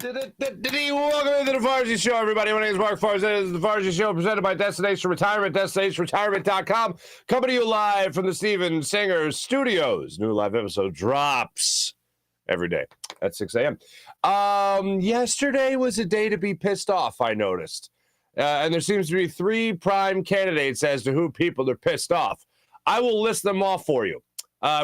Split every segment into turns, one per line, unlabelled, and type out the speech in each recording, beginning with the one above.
Welcome to the Farzy Show, everybody. My name is Mark Farz. This is the Farzy Show, presented by Destination Retirement, DestinationRetirement.com. Coming to you live from the Steven Singer Studios. New live episode drops every day at 6 a.m. Yesterday was a day to be pissed off, I noticed. And there seems to be three prime candidates as to who people are pissed off. I will list them off for you.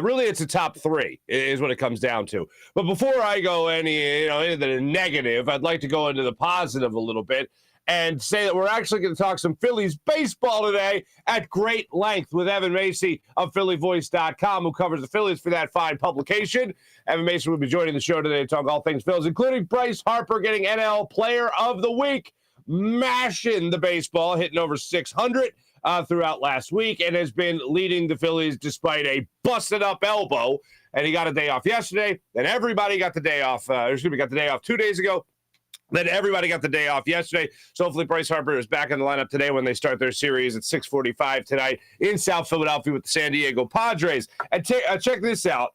Really, it's a top three is what it comes down to. But before I go into the negative, I'd like to go into the positive a little bit and say that we're actually going to talk some Phillies baseball today at great length with Evan Macy of PhillyVoice.com, who covers the Phillies for that fine publication. Evan Macy will be joining the show today to talk all things Phillies, including Bryce Harper getting NL Player of the Week, mashing the baseball, hitting over 600. Throughout last week, and has been leading the Phillies despite a busted-up elbow. And he got a day off yesterday. Then everybody got the day off. Got the day off 2 days ago. Then everybody got the day off yesterday. So hopefully Bryce Harper is back in the lineup today when they start their series at 6:45 tonight in South Philadelphia with the San Diego Padres. And check this out.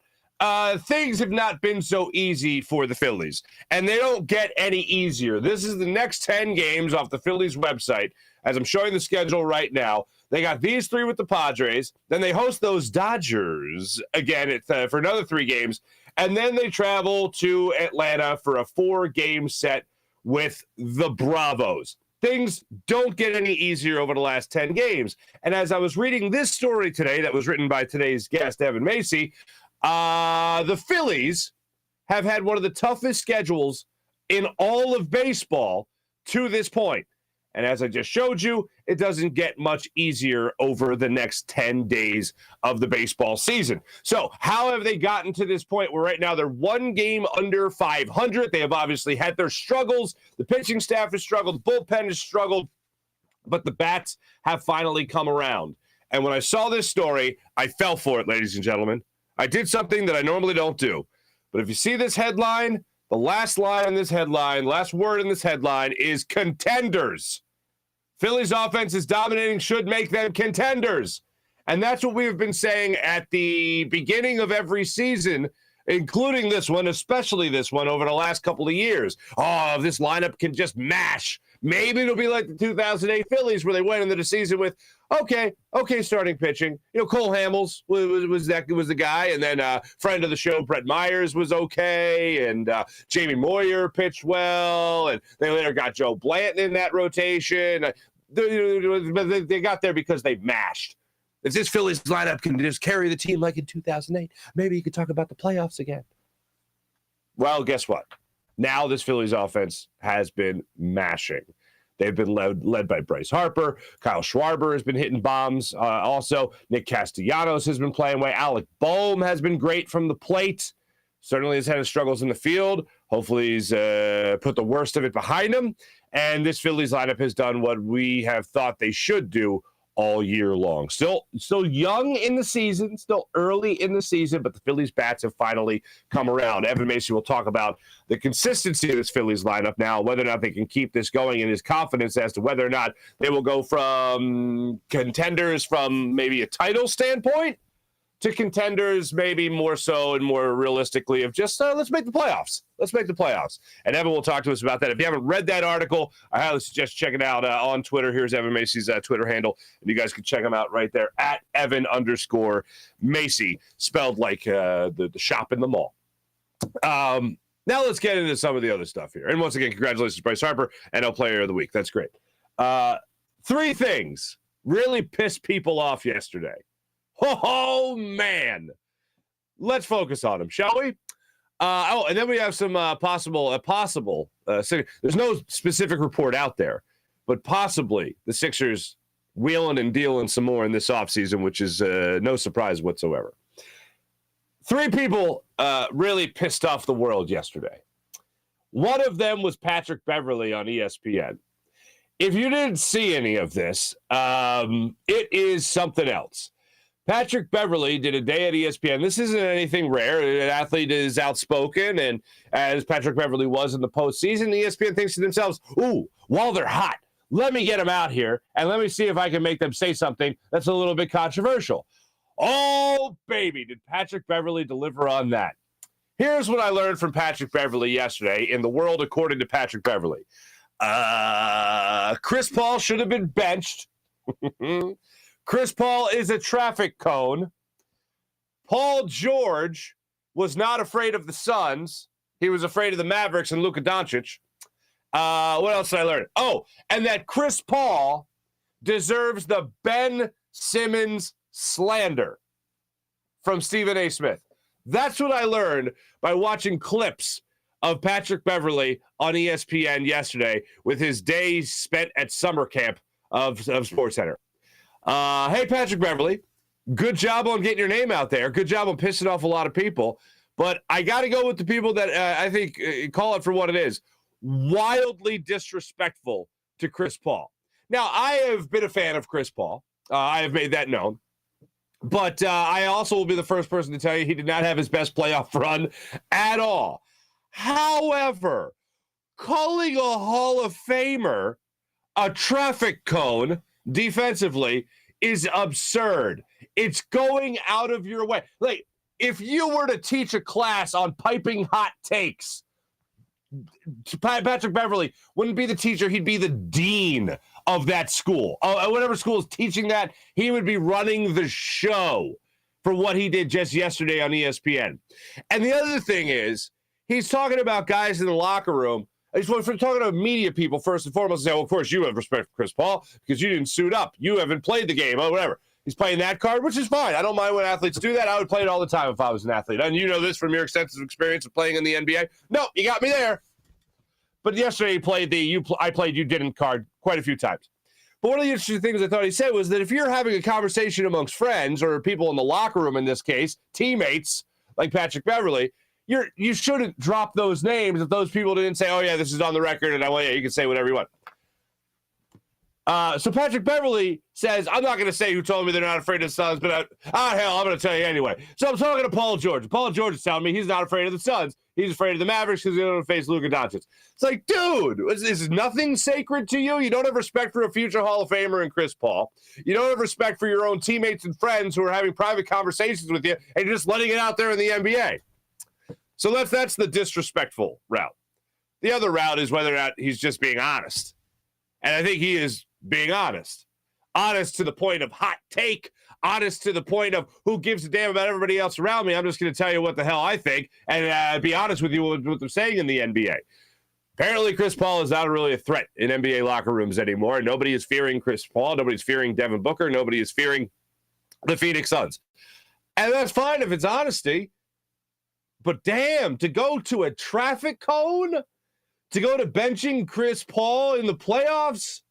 Things have not been so easy for the Phillies, and they don't get any easier. This is the next 10 games off the Phillies website. As I'm showing the schedule right now, they got these three with the Padres. Then they host those Dodgers again for another 3 games. And then they travel to Atlanta for a 4-game set with the Bravos. Things don't get any easier over the last 10 games. And as I was reading this story today that was written by today's guest, Evan Macy, the Phillies have had one of the toughest schedules in all of baseball to this point. And as I just showed you, it doesn't get much easier over the next 10 days of the baseball season. So how have they gotten to this point where right now they're 1 game under 500? They have obviously had their struggles. The pitching staff has struggled. The bullpen has struggled. But the bats have finally come around. And when I saw this story, I fell for it, ladies and gentlemen. I did something that I normally don't do. But if you see this headline, the last line in this headline, last word in this headline is contenders. Phillies offense is dominating, should make them contenders. And that's what we have been saying at the beginning of every season, including this one, especially this one over the last couple of years. Oh, this lineup can just mash. Maybe it'll be like the 2008 Phillies where they went into the season with, okay starting pitching. Cole Hamels was the guy, and then friend of the show, Brett Myers, was okay, and Jamie Moyer pitched well, and they later got Joe Blanton in that rotation. They got there because they mashed. If this Phillies lineup can just carry the team like in 2008, maybe you could talk about the playoffs again. Well, guess what? Now this Phillies offense has been mashing. They've been led by Bryce Harper. Kyle Schwarber has been hitting bombs. Also, Nick Castellanos has been playing well. Alec Boehm has been great from the plate. Certainly has had his struggles in the field. Hopefully he's put the worst of it behind him. And this Phillies lineup has done what we have thought they should do all year long. Still young in the season, still early in the season, but the Phillies bats have finally come around. Evan Macy will talk about the consistency of this Phillies lineup now, whether or not they can keep this going, and his confidence as to whether or not they will go from contenders from maybe a title standpoint to contenders maybe more so and more realistically of just let's make the playoffs. Let's make the playoffs. And Evan will talk to us about that. If you haven't read that article, I highly suggest checking it out on Twitter. Here's Evan Macy's Twitter handle, and you guys can check him out right there at Evan_Macy, spelled like the shop in the mall. Now let's get into some of the other stuff here. And once again, congratulations to Bryce Harper, NL Player of the Week. That's great. 3 things really pissed people off yesterday. Oh, man. Let's focus on them, shall we? And then we have some possible there's no specific report out there, but possibly the Sixers wheeling and dealing some more in this offseason, which is no surprise whatsoever. 3 people really pissed off the world yesterday. One of them was Patrick Beverley on ESPN. If you didn't see any of this, it is something else. Patrick Beverley did a day at ESPN. This isn't anything rare. An athlete is outspoken, and as Patrick Beverley was in the postseason, ESPN thinks to themselves, ooh, while they're hot, let me get them out here, and let me see if I can make them say something that's a little bit controversial. Oh, baby, did Patrick Beverley deliver on that. Here's what I learned from Patrick Beverley yesterday in the world according to Patrick Beverley. Chris Paul should have been benched. Chris Paul is a traffic cone. Paul George was not afraid of the Suns. He was afraid of the Mavericks and Luka Doncic. What else did I learn? Oh, and that Chris Paul deserves the Ben Simmons slander from Stephen A. Smith. That's what I learned by watching clips of Patrick Beverley on ESPN yesterday with his days spent at summer camp of SportsCenter. Hey, Patrick Beverley, good job on getting your name out there. Good job on pissing off a lot of people. But I got to go with the people that I think call it for what it is. Wildly disrespectful to Chris Paul. Now, I have been a fan of Chris Paul. I have made that known. But I also will be the first person to tell you he did not have his best playoff run at all. However, calling a Hall of Famer a traffic cone defensively is absurd. It's going out of your way. Like, if you were to teach a class on piping hot takes, Patrick Beverley wouldn't be the teacher. He'd be the dean of that school. Whatever school is teaching that, he would be running the show for what he did just yesterday on ESPN. And the other thing is, he's talking about guys in the locker room. He's talking about media people first and foremost. And say, well, of course, you have respect for Chris Paul because you didn't suit up. You haven't played the game or whatever. He's playing that card, which is fine. I don't mind when athletes do that. I would play it all the time if I was an athlete. And you know this from your extensive experience of playing in the NBA. No, you got me there. But yesterday he played I played you didn't card quite a few times. But one of the interesting things I thought he said was that if you're having a conversation amongst friends or people in the locker room, in this case, teammates like Patrick Beverley, you shouldn't drop those names if those people didn't say, oh, yeah, this is on the record, and you can say whatever you want. So Patrick Beverley says, I'm not going to say who told me they're not afraid of the Suns, but hell, I'm going to tell you anyway. So I'm talking to Paul George. Paul George is telling me he's not afraid of the Suns. He's afraid of the Mavericks because they're going to face Luka Doncic. It's like, dude, is nothing sacred to you? You don't have respect for a future Hall of Famer in Chris Paul. You don't have respect for your own teammates and friends who are having private conversations with you, and you're just letting it out there in the NBA. So that's the disrespectful route. The other route is whether or not he's just being honest. And I think he is being honest. Honest to the point of hot take. Honest to the point of who gives a damn about everybody else around me. I'm just going to tell you what the hell I think and be honest with you with what they're saying in the NBA. Apparently, Chris Paul is not really a threat in NBA locker rooms anymore. Nobody is fearing Chris Paul. Nobody's fearing Devin Booker. Nobody is fearing the Phoenix Suns. And that's fine if it's honesty. But damn, to go to a traffic cone? To go to benching Chris Paul in the playoffs?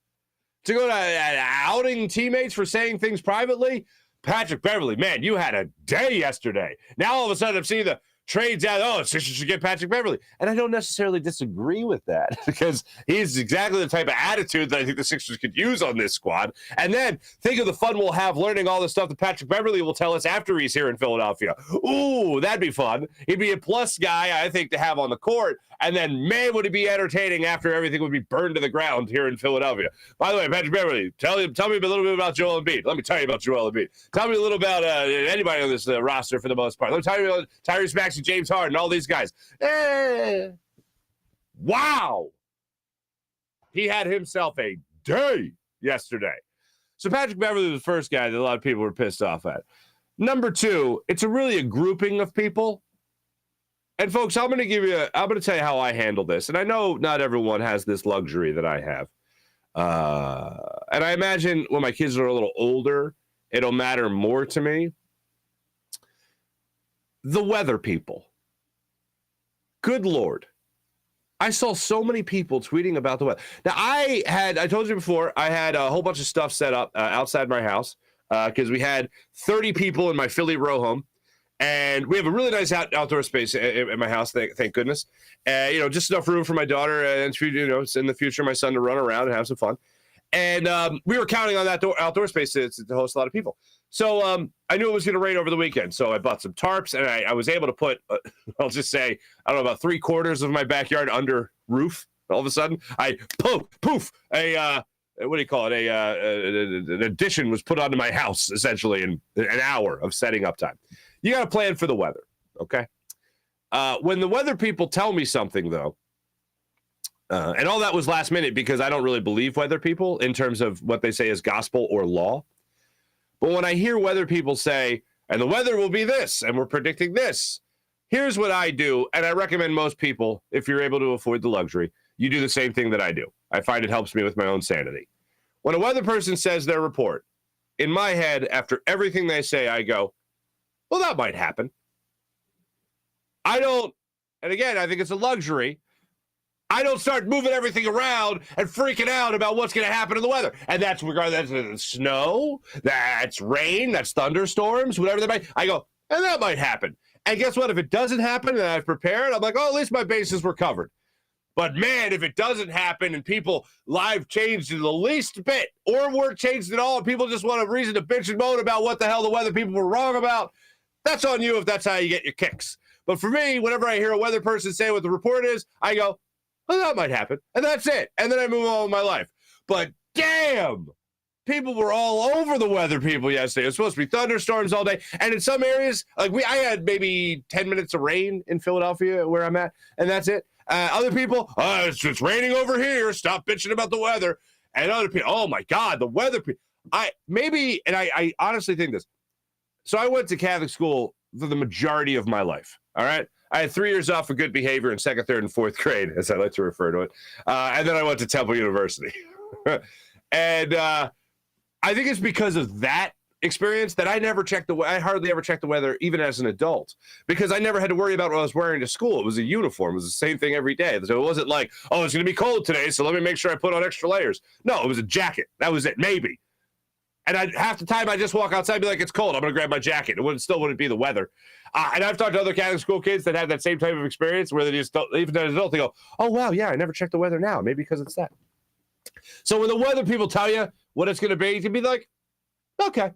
To go to outing teammates for saying things privately? Patrick Beverley, man, you had a day yesterday. Now all of a sudden I'm seeing the trades out. Oh, Sixers should get Patrick Beverley. And I don't necessarily disagree with that because he's exactly the type of attitude that I think the Sixers could use on this squad. And then think of the fun we'll have learning all the stuff that Patrick Beverley will tell us after he's here in Philadelphia. Ooh, that'd be fun. He'd be a plus guy, I think, to have on the court. And then, man, would it be entertaining after everything would be burned to the ground here in Philadelphia. By the way, Patrick Beverley, tell me a little bit about Joel Embiid. Let me tell you about Joel Embiid. Tell me a little about anybody on this roster for the most part. Let me tell you about Tyrese Maxey, James Harden, all these guys. Wow. He had himself a day yesterday. So Patrick Beverley was the first guy that a lot of people were pissed off at. Number two, it's really a grouping of people. And folks, I'm going to tell you how I handle this. And I know not everyone has this luxury that I have. And I imagine when my kids are a little older, it'll matter more to me. The weather people. Good Lord. I saw so many people tweeting about the weather. Now, I told you before, I had a whole bunch of stuff set up outside my house because we had 30 people in my Philly row home. And we have a really nice outdoor space in my house, thank goodness. Just enough room for my daughter and in the future, my son to run around and have some fun. And we were counting on that outdoor space to host a lot of people. So I knew it was going to rain over the weekend. So I bought some tarps, and I was able to put, I'll just say, I don't know, about 3/4 of my backyard under roof. All of a sudden, I poof, what do you call it? An addition was put onto my house, essentially, in an hour of setting up time. You got to plan for the weather, okay? When the weather people tell me something, though, and all that was last minute because I don't really believe weather people in terms of what they say is gospel or law. But when I hear weather people say, and the weather will be this, and we're predicting this, here's what I do, and I recommend most people, if you're able to afford the luxury, you do the same thing that I do. I find it helps me with my own sanity. When a weather person says their report, in my head, after everything they say, I go, well, that might happen. I don't, and again, I think it's a luxury. I don't start moving everything around and freaking out about what's going to happen in the weather. And that's regardless, that's snow, that's rain, that's thunderstorms, whatever they might. I go, and that might happen. And guess what? If it doesn't happen and I've prepared, I'm like, oh, at least my bases were covered. But man, if it doesn't happen and people live changed in the least bit or weren't changed at all, and people just want a reason to bitch and moan about what the hell the weather people were wrong about, that's on you if that's how you get your kicks. But for me, whenever I hear a weather person say what the report is, I go, well, that might happen. And that's it. And then I move on with my life. But damn, people were all over the weather people yesterday. It was supposed to be thunderstorms all day. And in some areas, like I had maybe 10 minutes of rain in Philadelphia where I'm at, and that's it. Other people, it's raining over here. Stop bitching about the weather. And other people, oh my God, the weather people. I honestly think this. So I went to Catholic school for the majority of my life. All right. I had 3 years off for good behavior in second, third, and fourth grade, as I like to refer to it. And then I went to Temple University. And I think it's because of that experience that I never checked I hardly ever checked the weather, even as an adult, because I never had to worry about what I was wearing to school. It was a uniform. It was the same thing every day. So it wasn't like, oh, it's going to be cold today, so let me make sure I put on extra layers. No, it was a jacket. That was it, maybe. And half the time I just walk outside and be like, it's cold. I'm going to grab my jacket. It still wouldn't be the weather. And I've talked to other Catholic school kids that had that same type of experience where they just don't, even as an adult, they go, oh, wow, yeah, I never checked the weather now. Maybe because it's that. So when the weather people tell you what it's going to be, you can be like, okay,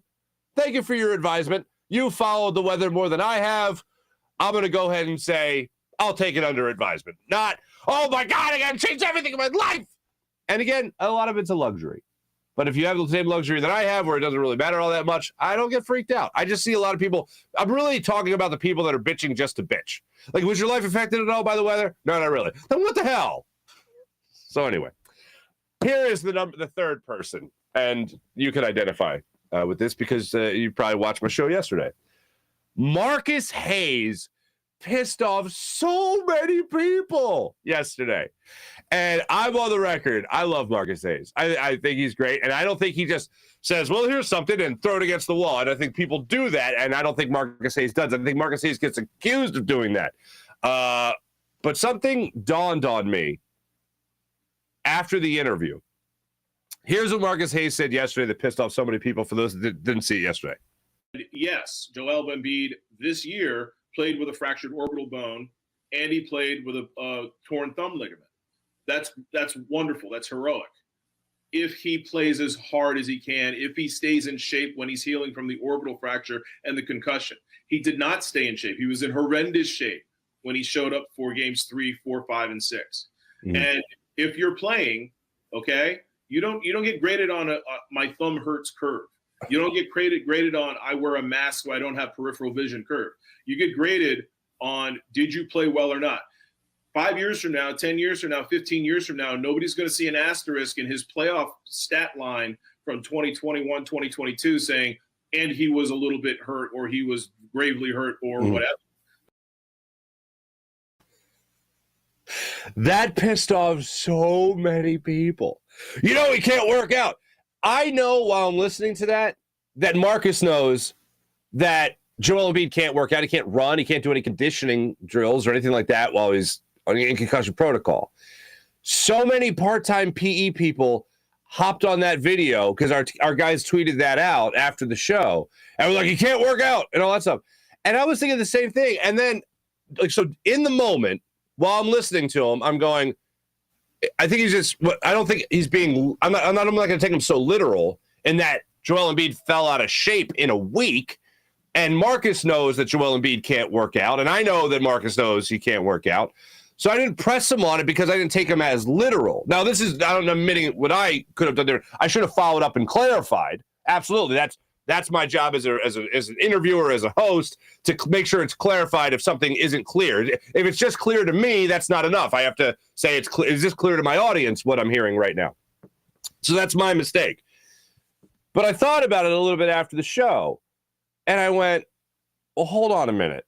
thank you for your advisement. You followed the weather more than I have. I'm going to go ahead and say, I'll take it under advisement. Not, oh, my God, I got to change everything in my life. And again, a lot of it's a luxury. But if you have the same luxury that I have where it doesn't really matter all that much, I don't get freaked out. I just see a lot of people. I'm really talking about the people that are bitching just to bitch. Like, was your life affected at all by the weather? No, not really. Then what the hell? So anyway, here is the third person. And you can identify with this because you probably watched my show yesterday. Marcus Hayes pissed off so many people yesterday. And I'm on the record. I love Marcus Hayes. I think he's great. And I don't think he just says, well, here's something and throw it against the wall. And I think people do that. And I don't think Marcus Hayes does. I think Marcus Hayes gets accused of doing that. But something dawned on me after the interview. Here's what Marcus Hayes said yesterday that pissed off so many people for those that didn't see it yesterday.
Yes, Joel Embiid this year played with a fractured orbital bone, and he played with a torn thumb ligament. That's wonderful. That's heroic. If he plays as hard as he can, if he stays in shape when he's healing from the orbital fracture and the concussion. He did not stay in shape. He was in horrendous shape when he showed up for games 3, 4, 5, and 6. Mm-hmm. And if you're playing, okay, you don't get graded on my thumb hurts curve. You don't get graded on I wear a mask so I don't have peripheral vision curve. You get graded on did you play well or not. 5 years from now, 10 years from now, 15 years from now, nobody's going to see an asterisk in his playoff stat line from 2021, 2022 saying, and he was a little bit hurt or he was gravely hurt or whatever.
That pissed off so many people. You know, he can't work out. I know while I'm listening to that Marcus knows that Joel Embiid can't work out. He can't run. He can't do any conditioning drills or anything like that while he's in concussion protocol. So many part-time PE people hopped on that video because our guys tweeted that out after the show. And we're like, he can't work out and all that stuff. And I was thinking the same thing. And then, like, so in the moment, while I'm listening to him, I'm going, I think he's just, I don't think he's being, I'm not going to take him so literal in that Joel Embiid fell out of shape in a week. And Marcus knows that Joel Embiid can't work out. And I know that Marcus knows he can't work out. So I didn't press him on it because I didn't take him as literal. Now, this is, I don't know, admitting what I could have done there. I should have followed up and clarified. Absolutely. That's That's my job as an interviewer, as a host, to make sure it's clarified if something isn't clear. If it's just clear to me, that's not enough. I have to say is this clear to my audience what I'm hearing right now? So that's my mistake. But I thought about it a little bit after the show, and I went, well, hold on a minute.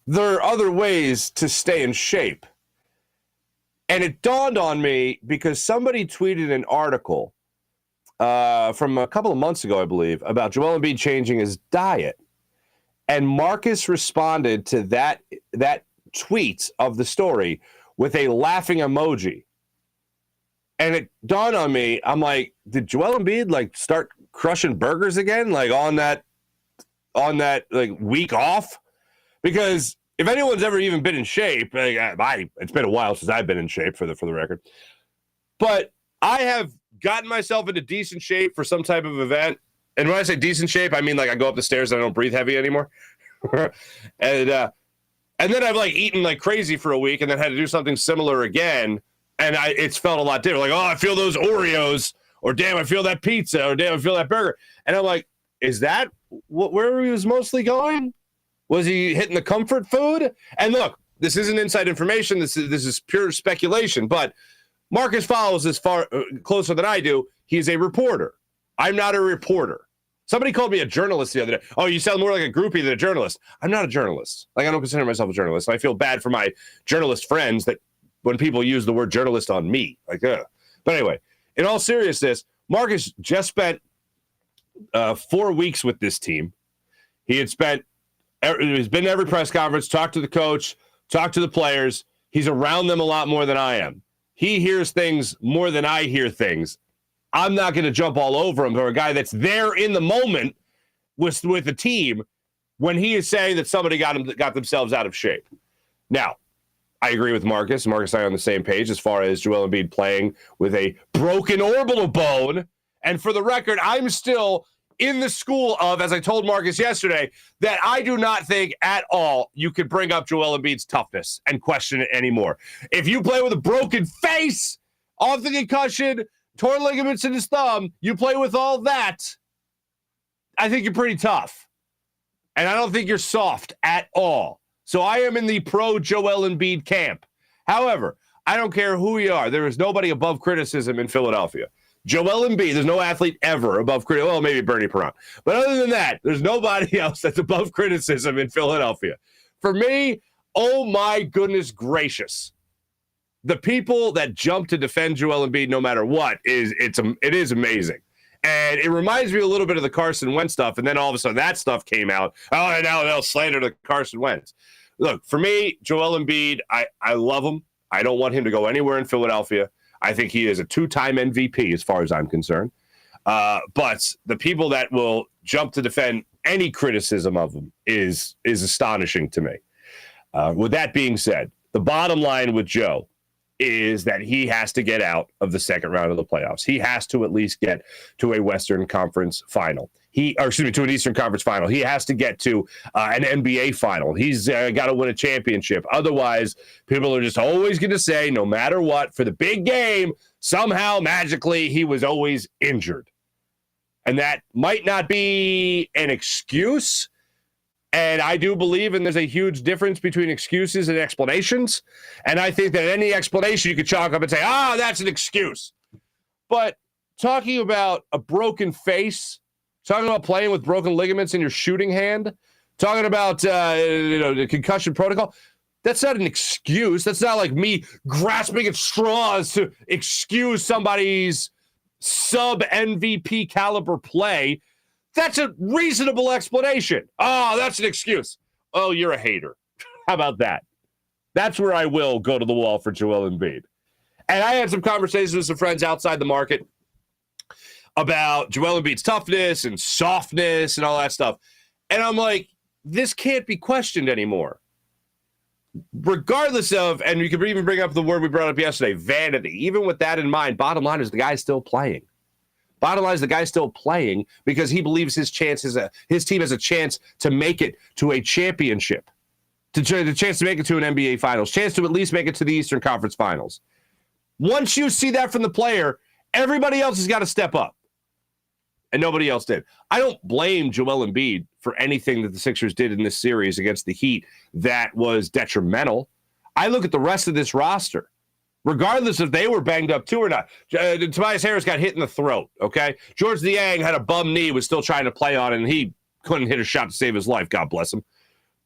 There are other ways to stay in shape. And it dawned on me because somebody tweeted an article from a couple of months ago, I believe, about Joel Embiid changing his diet. And Marcus responded to that tweet of the story with a laughing emoji. And it dawned on me, I'm like, did Joel Embiid like start crushing burgers again, like on that like week off? Because if anyone's ever even been in shape, it's been a while since I've been in shape for the record. But I have gotten myself into decent shape for some type of event. And when I say decent shape, I mean like I go up the stairs and I don't breathe heavy anymore. and then I've like eaten like crazy for a week and then had to do something similar again. And it's felt a lot different. Like, oh, I feel those Oreos, or damn, I feel that pizza, or damn, I feel that burger. And I'm like, is that where he was mostly going? Was he hitting the comfort food? And look, this isn't inside information. This is pure speculation. But Marcus follows this far closer than I do. He's a reporter. I'm not a reporter. Somebody called me a journalist the other day. Oh, you sound more like a groupie than a journalist. I'm not a journalist. Like, I don't consider myself a journalist. I feel bad for my journalist friends that when people use the word journalist on me. Like, ugh. But anyway, in all seriousness, Marcus just spent 4 weeks with this team. He's been to every press conference, talked to the coach, talked to the players. He's around them a lot more than I am. He hears things more than I hear things. I'm not going to jump all over him for a guy that's there in the moment with the team when he is saying that somebody got themselves out of shape. Now, I agree with Marcus. Marcus and I are on the same page as far as Joel Embiid playing with a broken orbital bone. And for the record, I'm still in the school of, as I told Marcus yesterday, that I do not think at all you could bring up Joel Embiid's toughness and question it anymore. If you play with a broken face, off the concussion, torn ligaments in his thumb, you play with all that, I think you're pretty tough. And I don't think you're soft at all. So I am in the pro Joel Embiid camp. However, I don't care who you are. There is nobody above criticism in Philadelphia. Joel Embiid, there's no athlete ever above criticism. Well, maybe Bernie Perron. But other than that, there's nobody else that's above criticism in Philadelphia. For me, oh my goodness gracious. The people that jump to defend Joel Embiid no matter what, it is amazing. And it reminds me a little bit of the Carson Wentz stuff, and then all of a sudden that stuff came out. Oh, and now they'll slander the Carson Wentz. Look, for me, Joel Embiid, I love him. I don't want him to go anywhere in Philadelphia. I think he is a 2-time MVP as far as I'm concerned. But the people that will jump to defend any criticism of him is astonishing to me. With that being said, the bottom line with Joe is that he has to get out of the second round of the playoffs. He has to at least get to a Western Conference final. To an Eastern Conference final. He has to get to an NBA final. He's got to win a championship. Otherwise, people are just always going to say, no matter what, for the big game, somehow, magically, he was always injured. And that might not be an excuse. And I do believe, and there's a huge difference between excuses and explanations. And I think that any explanation you could chalk up and say, that's an excuse. But talking about a broken face, talking about playing with broken ligaments in your shooting hand, talking about the concussion protocol, that's not an excuse. That's not like me grasping at straws to excuse somebody's sub-MVP caliber play. That's a reasonable explanation. Oh, that's an excuse. Oh, you're a hater. How about that? That's where I will go to the wall for Joel Embiid. And I had some conversations with some friends outside the market about Joel Embiid's toughness and softness and all that stuff. And I'm like, this can't be questioned anymore. Regardless of, and you could even bring up the word we brought up yesterday, vanity. Even with that in mind, bottom line is the guy's still playing. Bottom line is the guy's still playing because he believes his team has a chance to make it to a championship, the chance to make it to an NBA Finals, chance to at least make it to the Eastern Conference Finals. Once you see that from the player, everybody else has got to step up. and nobody else did. I don't blame Joel Embiid for anything that the Sixers did in this series against the Heat that was detrimental. I look at the rest of this roster, regardless if they were banged up too or not. Tobias Harris got hit in the throat, okay? George Niang had a bum knee, was still trying to play on it, and he couldn't hit a shot to save his life, God bless him.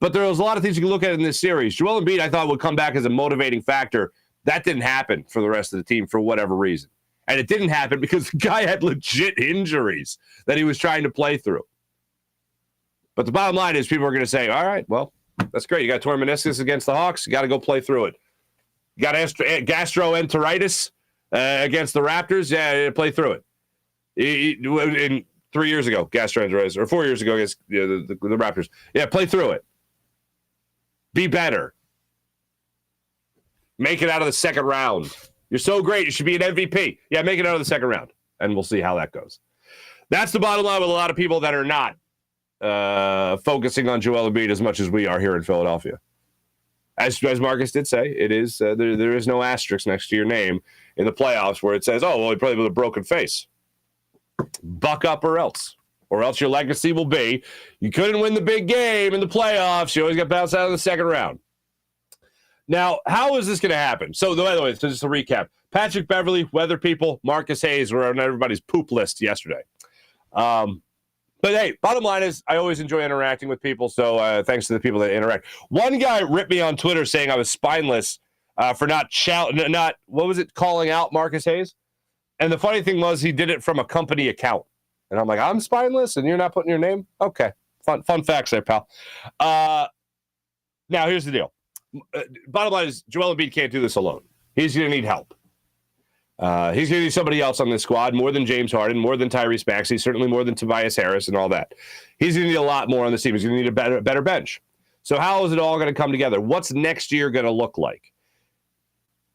But there was a lot of things you can look at in this series. Joel Embiid, I thought, would come back as a motivating factor. That didn't happen for the rest of the team for whatever reason. And it didn't happen because the guy had legit injuries that he was trying to play through. But the bottom line is people are going to say, all right, well, that's great. You got torn meniscus against the Hawks. You got to go play through it. You got gastroenteritis against the Raptors. Yeah, play through it. In 3 years ago, gastroenteritis, or 4 years ago against the Raptors. Yeah, play through it. Be better. Make it out of the second round. You're so great. You should be an MVP. Yeah, make it out of the second round, and we'll see how that goes. That's the bottom line with a lot of people that are not focusing on Joel Embiid as much as we are here in Philadelphia. As Marcus did say, it is there is no asterisk next to your name in the playoffs where it says, oh, well, he played with a broken face. Buck up or else your legacy will be you couldn't win the big game in the playoffs. You always got bounced out of the second round. Now, how is this going to happen? So, by the way, so just a recap. Patrick Beverley, Weather People, Marcus Hayes were on everybody's poop list yesterday. But, hey, bottom line is I always enjoy interacting with people, so thanks to the people that interact. One guy ripped me on Twitter saying I was spineless for not what was it, calling out Marcus Hayes? And the funny thing was he did it from a company account. And I'm like, I'm spineless and you're not putting your name? Okay. Fun facts there, pal. Now, here's the deal. Bottom line is Joel Embiid can't do this alone. He's going to need help. He's going to need somebody else on this squad, more than James Harden, more than Tyrese Maxey, certainly more than Tobias Harris and all that. He's going to need a lot more on this team. He's going to need a better bench. So how is it all going to come together? What's next year going to look like?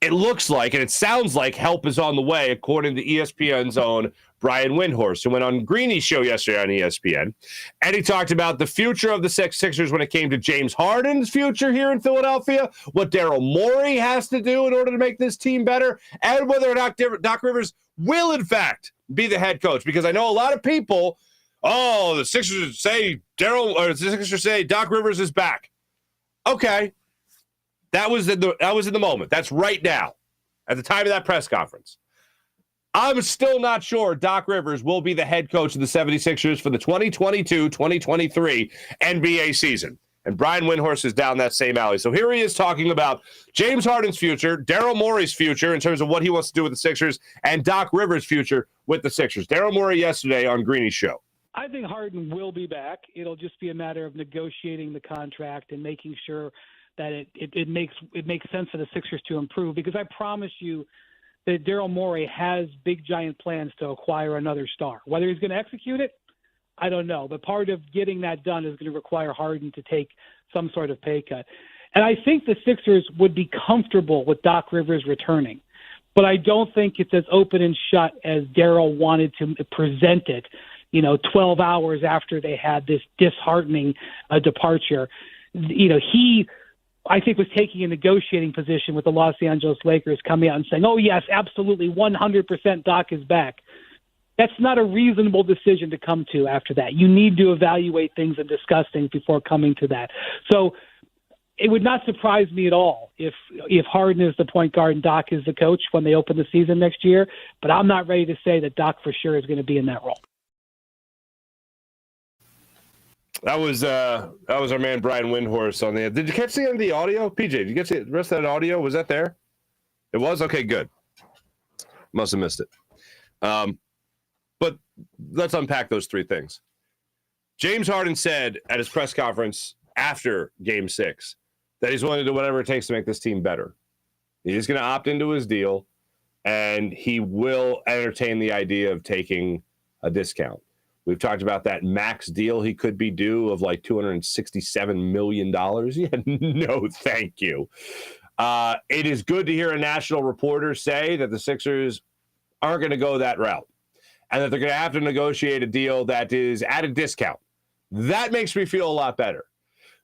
It looks like, and it sounds like help is on the way, according to ESPN's own Brian Windhorst, who went on Greeny's show yesterday on ESPN. And he talked about the future of the Sixers when it came to James Harden's future here in Philadelphia, what Daryl Morey has to do in order to make this team better, and whether or not Doc Rivers will, in fact, be the head coach. Because I know a lot of people, the Sixers say Doc Rivers is back. Okay. That was in the moment. That's right now, at the time of that press conference. I'm still not sure Doc Rivers will be the head coach of the 76ers for the 2022-2023 NBA season. And Brian Windhorst is down that same alley. So here he is talking about James Harden's future, Daryl Morey's future in terms of what he wants to do with the Sixers, and Doc Rivers' future with the Sixers. Daryl Morey yesterday on Greeny's show.
I think Harden will be back. It'll just be a matter of negotiating the contract and making sure that it makes sense for the Sixers to improve, because I promise you that Daryl Morey has big, giant plans to acquire another star. Whether he's going to execute it, I don't know. But part of getting that done is going to require Harden to take some sort of pay cut. And I think the Sixers would be comfortable with Doc Rivers returning. But I don't think it's as open and shut as Daryl wanted to present it, 12 hours after they had this disheartening departure. He, I think, was taking a negotiating position with the Los Angeles Lakers, coming out and saying, oh, yes, absolutely, 100% Doc is back. That's not a reasonable decision to come to after that. You need to evaluate things and discuss things before coming to that. So it would not surprise me at all if Harden is the point guard and Doc is the coach when they open the season next year, but I'm not ready to say that Doc for sure is going to be in that role.
That was our man Brian Windhorst on the. Did you catch the end of the audio, PJ? Did you get the rest of that audio? Was that there? It was? Okay, good. Must have missed it. But let's unpack those three things. James Harden said at his press conference after Game 6 that he's willing to do whatever it takes to make this team better. He's going to opt into his deal, and he will entertain the idea of taking a discount. We've talked about that max deal he could be due of like $267 million. Yeah, no, thank you. It is good to hear a national reporter say that the Sixers aren't going to go that route and that they're going to have to negotiate a deal that is at a discount. That makes me feel a lot better,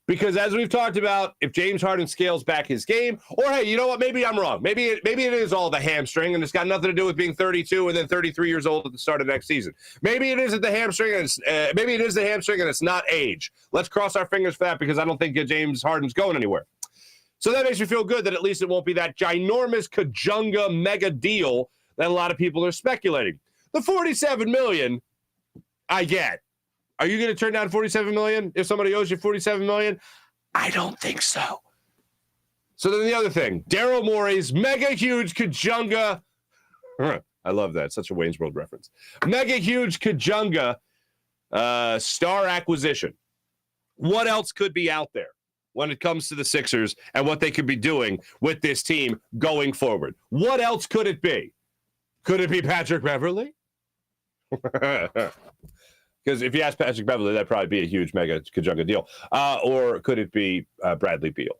Because as we've talked about, if James Harden scales back his game, or hey, you know what? Maybe I'm wrong. Maybe it is all the hamstring, and it's got nothing to do with being 32 and then 33 years old at the start of next season. Maybe it isn't the hamstring, and maybe it is the hamstring, and it's not age. Let's cross our fingers for that because I don't think James Harden's going anywhere. So that makes me feel good that at least it won't be that ginormous Kajunga mega deal that a lot of people are speculating. The $47 million, I get. Are you going to turn down $47 million if somebody owes you $47 million? I don't think so. So then the other thing, Daryl Morey's mega huge Kajunga. I love that. Such a Wayne's World reference. Mega huge Kajunga star acquisition. What else could be out there when it comes to the Sixers and what they could be doing with this team going forward? What else could it be? Could it be Patrick Beverley? Because if you ask Patrick Beverley, that'd probably be a huge mega Kajunga deal. Or could it be Bradley Beal?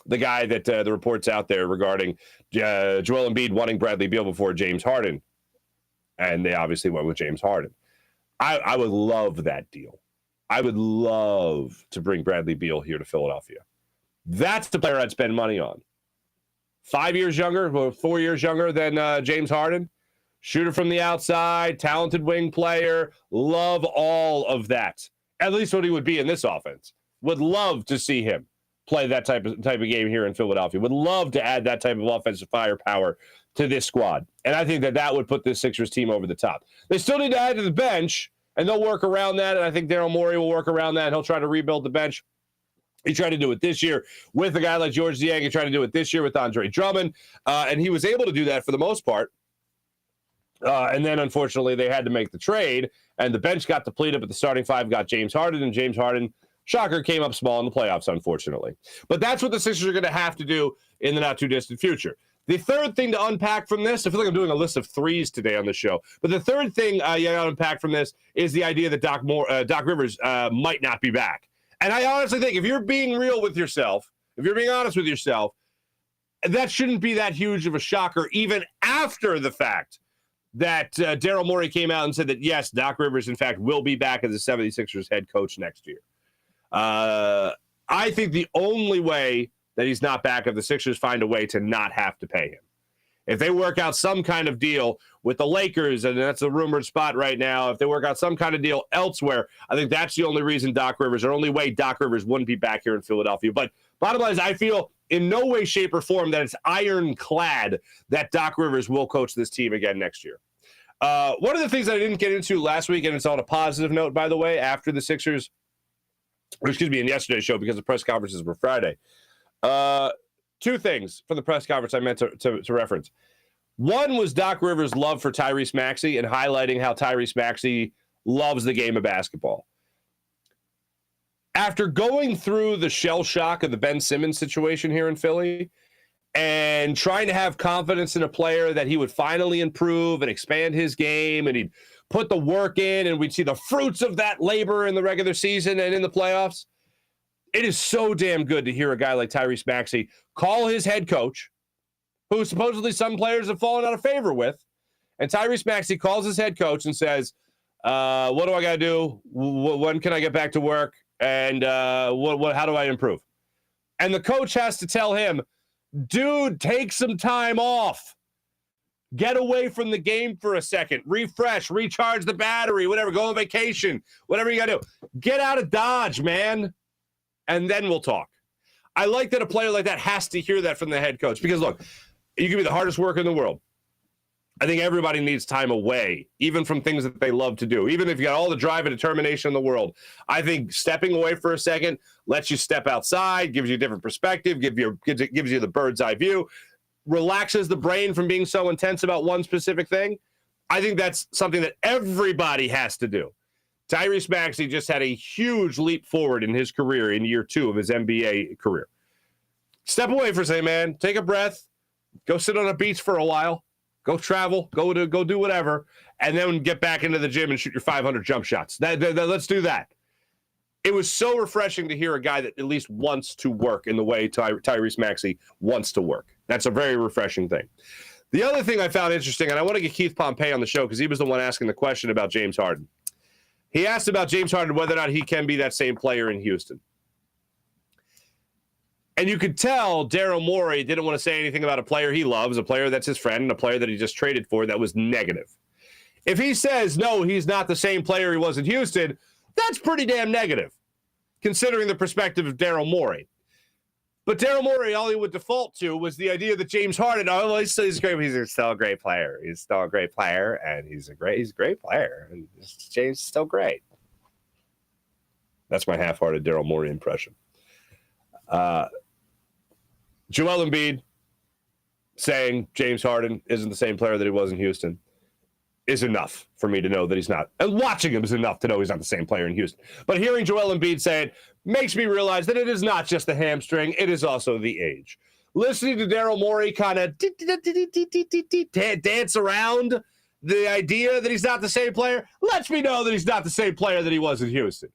The guy that the reports out there regarding Joel Embiid wanting Bradley Beal before James Harden. And they obviously went with James Harden. I would love that deal. I would love to bring Bradley Beal here to Philadelphia. That's the player I'd spend money on. 5 years younger, or 4 years younger than James Harden. Shooter from the outside, talented wing player. Love all of that. At least what he would be in this offense. Would love to see him play that type of game here in Philadelphia. Would love to add that type of offensive firepower to this squad. And I think that would put this Sixers team over the top. They still need to add to the bench, and they'll work around that. And I think Daryl Morey will work around that. He'll try to rebuild the bench. He tried to do it this year with a guy like George Niang. He tried to do it this year with Andre Drummond. And he was able to do that for the most part. And then, unfortunately, they had to make the trade, and the bench got depleted, but the starting five got James Harden, and James Harden, shocker, came up small in the playoffs, unfortunately. But that's what the Sixers are going to have to do in the not-too-distant future. The third thing to unpack from this, I feel like I'm doing a list of threes today on the show, but the third thing you got to unpack from this is the idea that Doc Rivers might not be back. And I honestly think if you're being real with yourself, if you're being honest with yourself, that shouldn't be that huge of a shocker, even after the fact that Daryl Morey came out and said that, yes, Doc Rivers, in fact, will be back as the 76ers head coach next year. I think the only way that he's not back if the Sixers find a way to not have to pay him. If they work out some kind of deal with the Lakers, and that's a rumored spot right now, if they work out some kind of deal elsewhere, I think that's the only reason or only way Doc Rivers wouldn't be back here in Philadelphia. But bottom line is I feel in no way, shape, or form that it's ironclad that Doc Rivers will coach this team again next year. One of the things I didn't get into last week, and it's on a positive note, by the way, after the Sixers, in yesterday's show because the press conferences were Friday. Two things from the press conference I meant to reference. One was Doc Rivers' love for Tyrese Maxey and highlighting how Tyrese Maxey loves the game of basketball. After going through the shell shock of the Ben Simmons situation here in Philly and trying to have confidence in a player that he would finally improve and expand his game and he'd put the work in and we'd see the fruits of that labor in the regular season and in the playoffs, it is so damn good to hear a guy like Tyrese Maxey call his head coach, who supposedly some players have fallen out of favor with, and Tyrese Maxey calls his head coach and says, what do I got to do? When can I get back to work? And how do I improve? And the coach has to tell him, dude, take some time off. Get away from the game for a second. Refresh, recharge the battery, whatever. Go on vacation, whatever you got to do. Get out of Dodge, man. And then we'll talk. I like that a player like that has to hear that from the head coach. Because, look, you can be the hardest worker in the world. I think everybody needs time away, even from things that they love to do. Even if you got all the drive and determination in the world, I think stepping away for a second lets you step outside, gives you a different perspective, gives you the bird's eye view, relaxes the brain from being so intense about one specific thing. I think that's something that everybody has to do. Tyrese Maxey just had a huge leap forward in his career in year 2 of his NBA career. Step away for a second, man. Take a breath. Go sit on a beach for a while. Go travel. Go do whatever. And then get back into the gym and shoot your 500 jump shots. Let's do that. It was so refreshing to hear a guy that at least wants to work in the way Tyrese Maxey wants to work. That's a very refreshing thing. The other thing I found interesting, and I want to get Keith Pompey on the show because he was the one asking the question about James Harden. He asked about James Harden, whether or not he can be that same player in Houston. And you could tell Daryl Morey didn't want to say anything about a player he loves, a player that's his friend, and a player that he just traded for that was negative. If he says, no, he's not the same player he was in Houston, that's pretty damn negative, considering the perspective of Daryl Morey. But Daryl Morey, all he would default to was the idea that James Harden, he's great. He's still a great player. He's still a great player, and he's a great player. And James is still great. That's my half-hearted Daryl Morey impression. Joel Embiid saying James Harden isn't the same player that he was in Houston is enough for me to know that he's not. And watching him is enough to know he's not the same player in Houston. But hearing Joel Embiid say it makes me realize that it is not just the hamstring, it is also the age. Listening to Daryl Morey kind of dance around the idea that he's not the same player lets me know that he's not the same player that he was in Houston.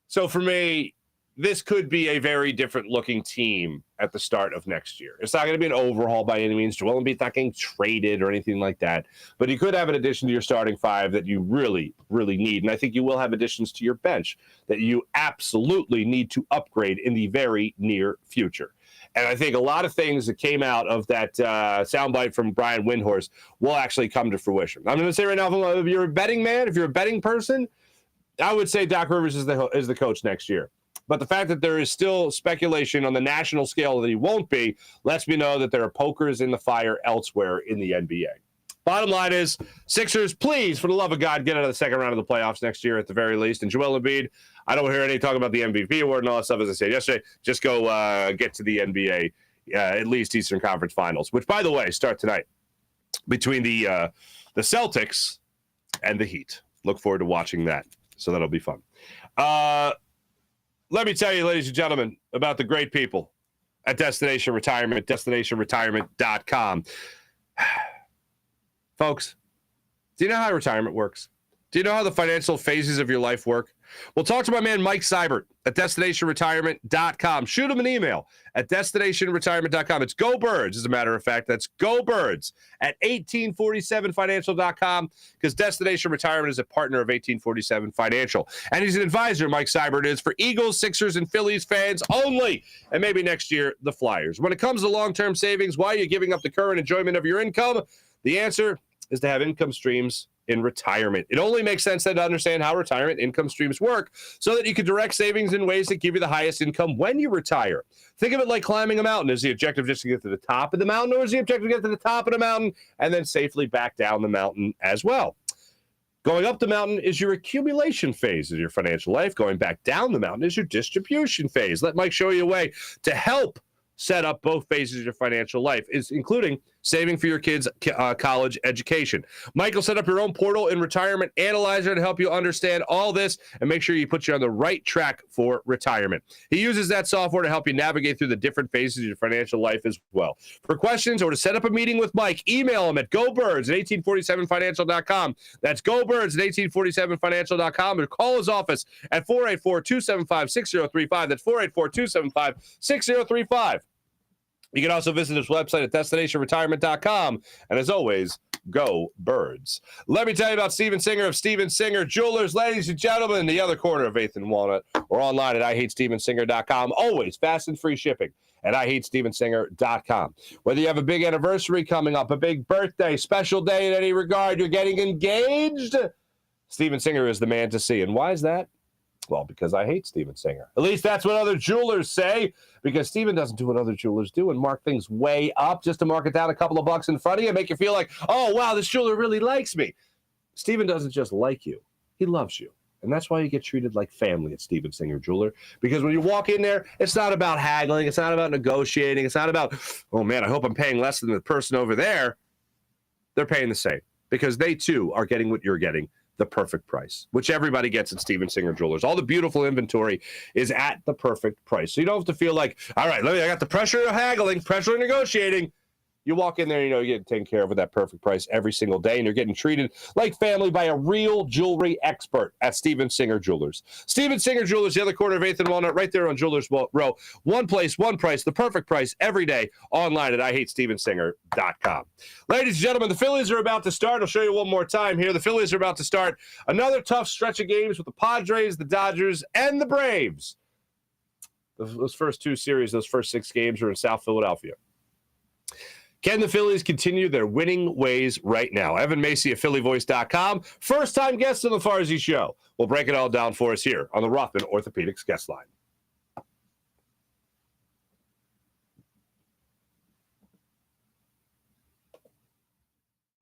So for me, this could be a very different looking team at the start of next year. It's not going to be an overhaul by any means. Joel Embiid's not getting traded or anything like that. But you could have an addition to your starting five that you really, really need. And I think you will have additions to your bench that you absolutely need to upgrade in the very near future. And I think a lot of things that came out of that soundbite from Brian Windhorst will actually come to fruition. I'm going to say right now, if you're a betting man, if you're a betting person, I would say Doc Rivers is the coach next year. But the fact that there is still speculation on the national scale that he won't be lets me know that there are pokers in the fire elsewhere in the NBA. Bottom line is, Sixers, please, for the love of God, get out of the second round of the playoffs next year at the very least. And Joel Embiid, I don't hear any talk about the MVP award and all that stuff, as I said yesterday. Just go get to the NBA, at least Eastern Conference Finals, which, by the way, start tonight between the Celtics and the Heat. Look forward to watching that. So that'll be fun. Let me tell you, ladies and gentlemen, about the great people at Destination Retirement, destinationretirement.com. Folks, do you know how retirement works? Do you know how the financial phases of your life work? Well, talk to my man Mike Seibert at destinationretirement.com. Shoot him an email at destinationretirement.com. It's Go Birds, as a matter of fact. That's Go Birds at 1847financial.com, because Destination Retirement is a partner of 1847 Financial. And he's an advisor, Mike Seibert is, for Eagles, Sixers, and Phillies fans only. And maybe next year, the Flyers. When it comes to long-term savings, why are you giving up the current enjoyment of your income? The answer is to have income streams in retirement. It only makes sense then to understand how retirement income streams work so that you can direct savings in ways that give you the highest income when you retire. Think of it like climbing a mountain. Is the objective just to get to the top of the mountain, or is the objective to get to the top of the mountain and then safely back down the mountain as well? Going up the mountain is your accumulation phase of your financial life. Going back down the mountain is your distribution phase. Let Mike show you a way to help set up both phases of your financial life, including saving for your kids' college education. Mike will set up your own portal and retirement analyzer to help you understand all this and make sure he puts you on the right track for retirement. He uses that software to help you navigate through the different phases of your financial life as well. For questions or to set up a meeting with Mike, email him at gobirds@1847financial.com. That's gobirds@1847financial.com, or call his office at 484-275-6035. That's 484-275-6035. You can also visit his website at destinationretirement.com. And as always, go Birds. Let me tell you about Steven Singer of Steven Singer Jewelers. Ladies and gentlemen, in the other corner of 8th and Walnut, or online at IHateStevenSinger.com. Always fast and free shipping at IHateStevenSinger.com. Whether you have a big anniversary coming up, a big birthday, special day in any regard, you're getting engaged, Steven Singer is the man to see. And why is that? Well, because I hate Steven Singer. At least that's what other jewelers say, because Steven doesn't do what other jewelers do and mark things way up just to mark it down a couple of bucks in front of you and make you feel like, oh, wow, this jeweler really likes me. Steven doesn't just like you. He loves you. And that's why you get treated like family at Steven Singer Jeweler, because when you walk in there, it's not about haggling. It's not about negotiating. It's not about, oh, man, I hope I'm paying less than the person over there. They're paying the same, because they, too, are getting what you're getting. The perfect price, which everybody gets at Steven Singer Jewelers. All the beautiful inventory is at the perfect price. So you don't have to feel like, all right, I got the pressure of haggling, pressure of negotiating. You walk in there, you're getting taken care of with that perfect price every single day, and you're getting treated like family by a real jewelry expert at Steven Singer Jewelers. Steven Singer Jewelers, the other corner of 8th and Walnut, right there on Jewelers Row. One place, one price, the perfect price every day, online at IHateStevenSinger.com. Ladies and gentlemen, the Phillies are about to start. I'll show you one more time here. The Phillies are about to start another tough stretch of games with the Padres, the Dodgers, and the Braves. Those first two series, those first 6 games are in South Philadelphia. Can the Phillies continue their winning ways right now? Evan Macy of PhillyVoice.com, first-time guest on the Farzy Show. We'll break it all down for us here on the Rothman Orthopedics guest line.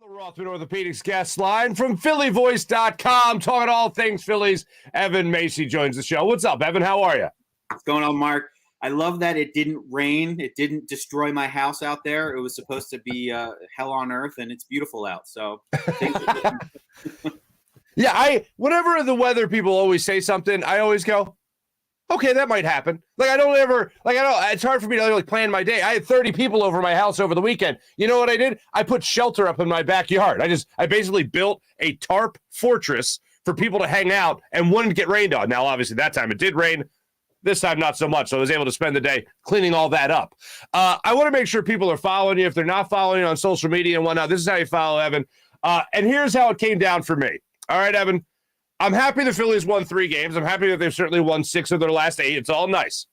The Rothman Orthopedics guest line from PhillyVoice.com, talking all things Phillies. Evan Macy joins the show. What's up, Evan? How are you?
What's going on, Mark? I love that it didn't rain. It didn't destroy my house out there. It was supposed to be hell on earth, and it's beautiful out. So,
yeah, whenever the weather people always say something, I always go, okay, that might happen. It's hard for me to plan my day. I had 30 people over my house over the weekend. You know what I did? I put shelter up in my backyard. I basically built a tarp fortress for people to hang out and wouldn't get rained on. Now, obviously, that time it did rain. This time, not so much. So I was able to spend the day cleaning all that up. I want to make sure people are following you. If they're not following you on social media and whatnot, this is how you follow Evan. And here's how it came down for me. All right, Evan, I'm happy the Phillies won 3 games. I'm happy that they've certainly won 6 of their last 8. It's all nice.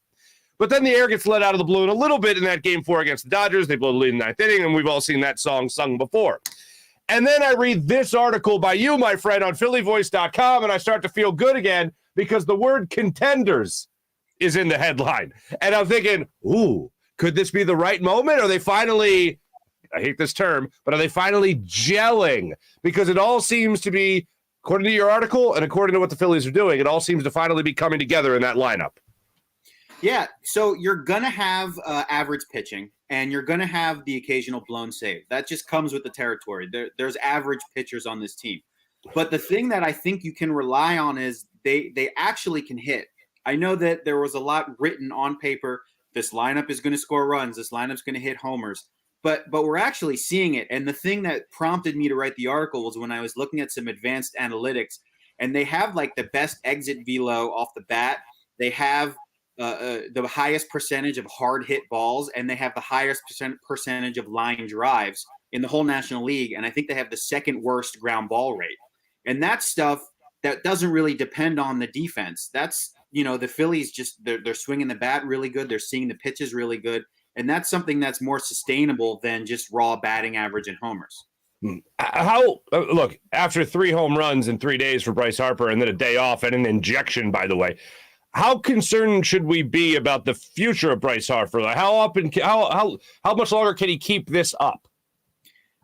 But then the air gets let out of the balloon a little bit in that game 4 against the Dodgers. They blow the lead in the 9th inning, and we've all seen that song sung before. And then I read this article by you, my friend, on PhillyVoice.com, and I start to feel good again because the word contenders is in the headline. And I'm thinking, ooh, could this be the right moment? Are they finally, I hate this term, but are they finally gelling? Because it all seems to be, according to your article and according to what the Phillies are doing, it all seems to finally be coming together in that lineup.
Yeah, so you're going to have average pitching, and you're going to have the occasional blown save. That just comes with the territory. There's average pitchers on this team. But the thing that I think you can rely on is they actually can hit. I know that there was a lot written on paper. This lineup is going to score runs. This lineup's going to hit homers. But we're actually seeing it. And the thing that prompted me to write the article was when I was looking at some advanced analytics, and they have like the best exit velo off the bat. They have the highest percentage of hard hit balls, and they have the highest percentage of line drives in the whole National League. And I think they have the second worst ground ball rate. And that's stuff that doesn't really depend on the defense. That's, the Phillies just they're swinging the bat really good. They're seeing the pitches really good. And that's something that's more sustainable than just raw batting average and homers.
Look, after 3 home runs in 3 days for Bryce Harper and then a day off and an injection, by the way, how concerned should we be about the future of Bryce Harper? Like how much longer can he keep this up?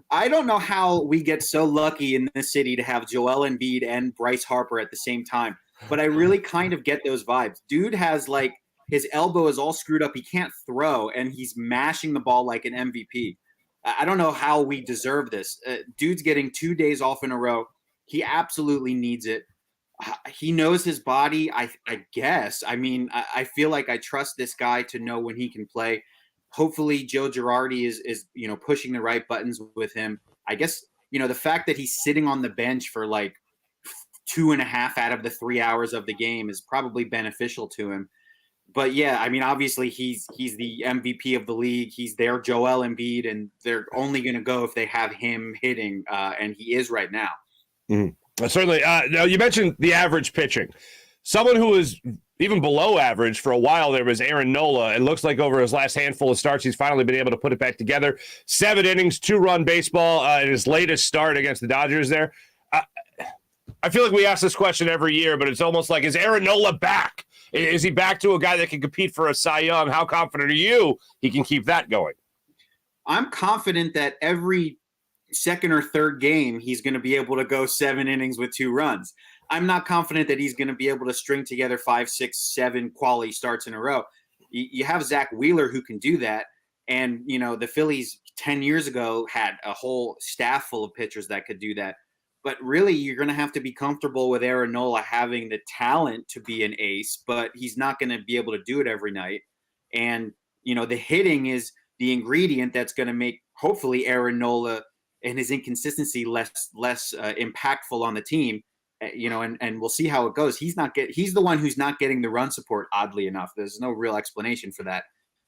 I don't know how we get so lucky in this city to have Joel Embiid and Bryce Harper at the same time, but I really kind of get those vibes. Dude has his elbow is all screwed up. He can't throw, and he's mashing the ball like an MVP. I don't know how we deserve this. Dude's getting 2 days off in a row. He absolutely needs it. He knows his body, I guess. I mean, I feel like I trust this guy to know when he can play. Hopefully Joe Girardi is pushing the right buttons with him. I guess, the fact that he's sitting on the bench for 2.5 out of the 3 hours of the game is probably beneficial to him. But yeah, I mean, obviously he's the MVP of the league. He's their Joel Embiid, and they're only going to go if they have him hitting, and he is right now.
Mm-hmm. Certainly. Now you mentioned the average pitching. Someone who was even below average for a while there was Aaron Nola. It looks like over his last handful of starts, he's finally been able to put it back together. 7 innings, 2-run baseball in his latest start against the Dodgers there. I feel like we ask this question every year, but it's almost like, is Aaron Nola back? Is he back to a guy that can compete for a Cy Young? How confident are you he can keep that going?
I'm confident that every second or third game, he's going to be able to go 7 innings with 2 runs. I'm not confident that he's going to be able to string together 5, 6, 7 quality starts in a row. You have Zach Wheeler who can do that. And, the Phillies 10 years ago had a whole staff full of pitchers that could do that. But really, you're going to have to be comfortable with Aaron Nola having the talent to be an ace, but he's not going to be able to do it every night. And, the hitting is the ingredient that's going to make, hopefully, Aaron Nola and his inconsistency less impactful on the team. And we'll see how it goes. He's the one who's not getting the run support, oddly enough. There's no real explanation for that.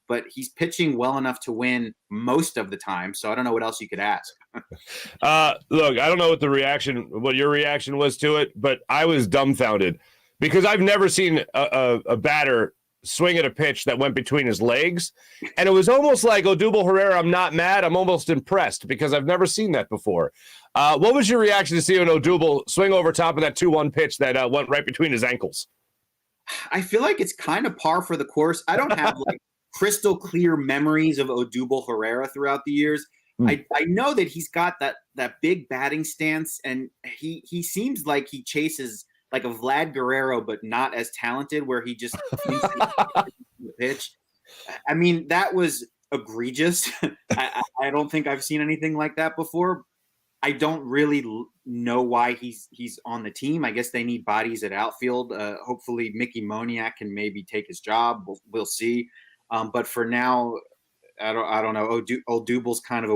But he's pitching well enough to win most of the time, so I don't know what else you could ask.
Look, I don't know what your reaction was to it, but I was dumbfounded because I've never seen a batter swing at a pitch that went between his legs. And it was almost like Odubel Herrera, I'm not mad. I'm almost impressed because I've never seen that before. What was your reaction to seeing Odubel swing over top of that 2-1 pitch that went right between his ankles?
I feel like it's kind of par for the course. I don't have like crystal clear memories of Odubel Herrera throughout the years. I know that he's got that big batting stance, and he seems like he chases like a Vlad Guerrero, but not as talented, where he just the pitch. I mean, that was egregious. I don't think I've seen anything like that before. I don't really know why he's on the team. I guess they need bodies at outfield. Hopefully Mickey Moniak can maybe take his job. We'll see. But for now, I don't know. Odubel's kind of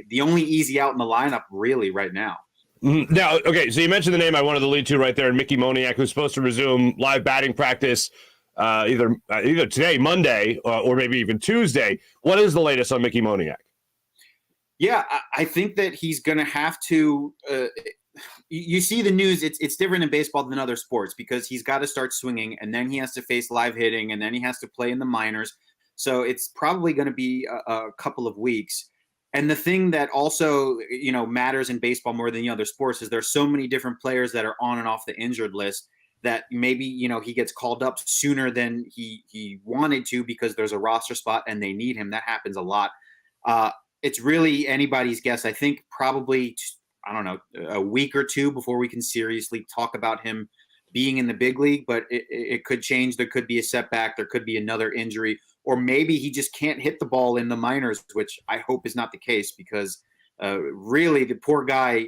the only easy out in the lineup really right now.
Now, okay, so you mentioned the name I wanted to lead to right there, Mickey Moniak, who's supposed to resume live batting practice either today, Monday, or maybe even Tuesday. What is the latest on Mickey Moniak?
Yeah, I think that he's going to have to you see the news. It's different in baseball than other sports because he's got to start swinging, and then he has to face live hitting, and then he has to play in the minors. So it's probably going to be a couple of weeks. And the thing that also, matters in baseball more than the other sports is there's so many different players that are on and off the injured list that maybe, he gets called up sooner than he wanted to because there's a roster spot and they need him. That happens a lot. It's really anybody's guess. I think probably, a week or two before we can seriously talk about him being in the big league, but it could change. There could be a setback. There could be another injury. Or maybe he just can't hit the ball in the minors, which I hope is not the case because really the poor guy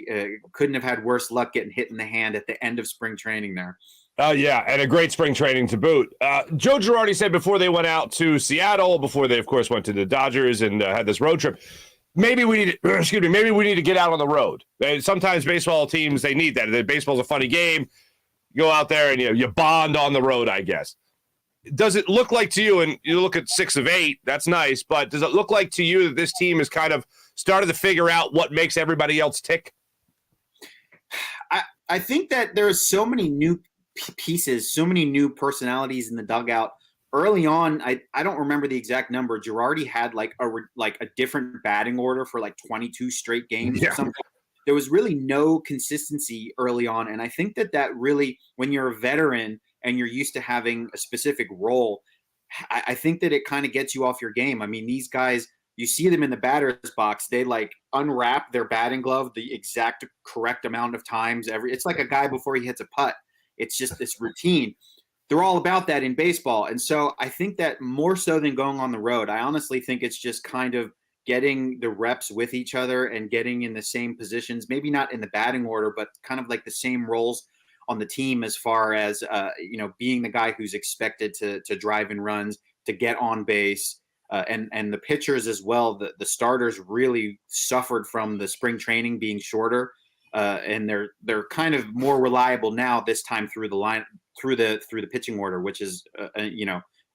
couldn't have had worse luck getting hit in the hand at the end of spring training there.
Yeah, and a great spring training to boot. Joe Girardi said before they went out to Seattle, before they, of course, went to the Dodgers and had this road trip, maybe we need to get out on the road. Sometimes baseball teams, they need that. Baseball's a funny game. You go out there and you bond on the road, I guess. Does it look like to you, and you look at 6 of 8, that's nice, but does it look like to you that this team has kind of started to figure out what makes everybody else tick?
I think that there's so many new pieces, so many new personalities in the dugout. Early on, I don't remember the exact number. Girardi had like a different batting order for like 22 straight games or something. There was really no consistency early on, and I think that really, when you're a veteran and you're used to having a specific role, I think that it kind of gets you off your game. I mean, these guys, you see them in the batter's box, they like unwrap their batting glove the exact correct amount of times. It's like a guy before he hits a putt. It's just this routine. They're all about that in baseball. And so I think that more so than going on the road, I honestly think it's just kind of getting the reps with each other and getting in the same positions, maybe not in the batting order, but kind of like the same roles on the team as far as, being the guy who's expected to drive in runs, to get on base, and the pitchers as well. The starters really suffered from the spring training being shorter, and they're kind of more reliable now this time through the line, through the pitching order, which is,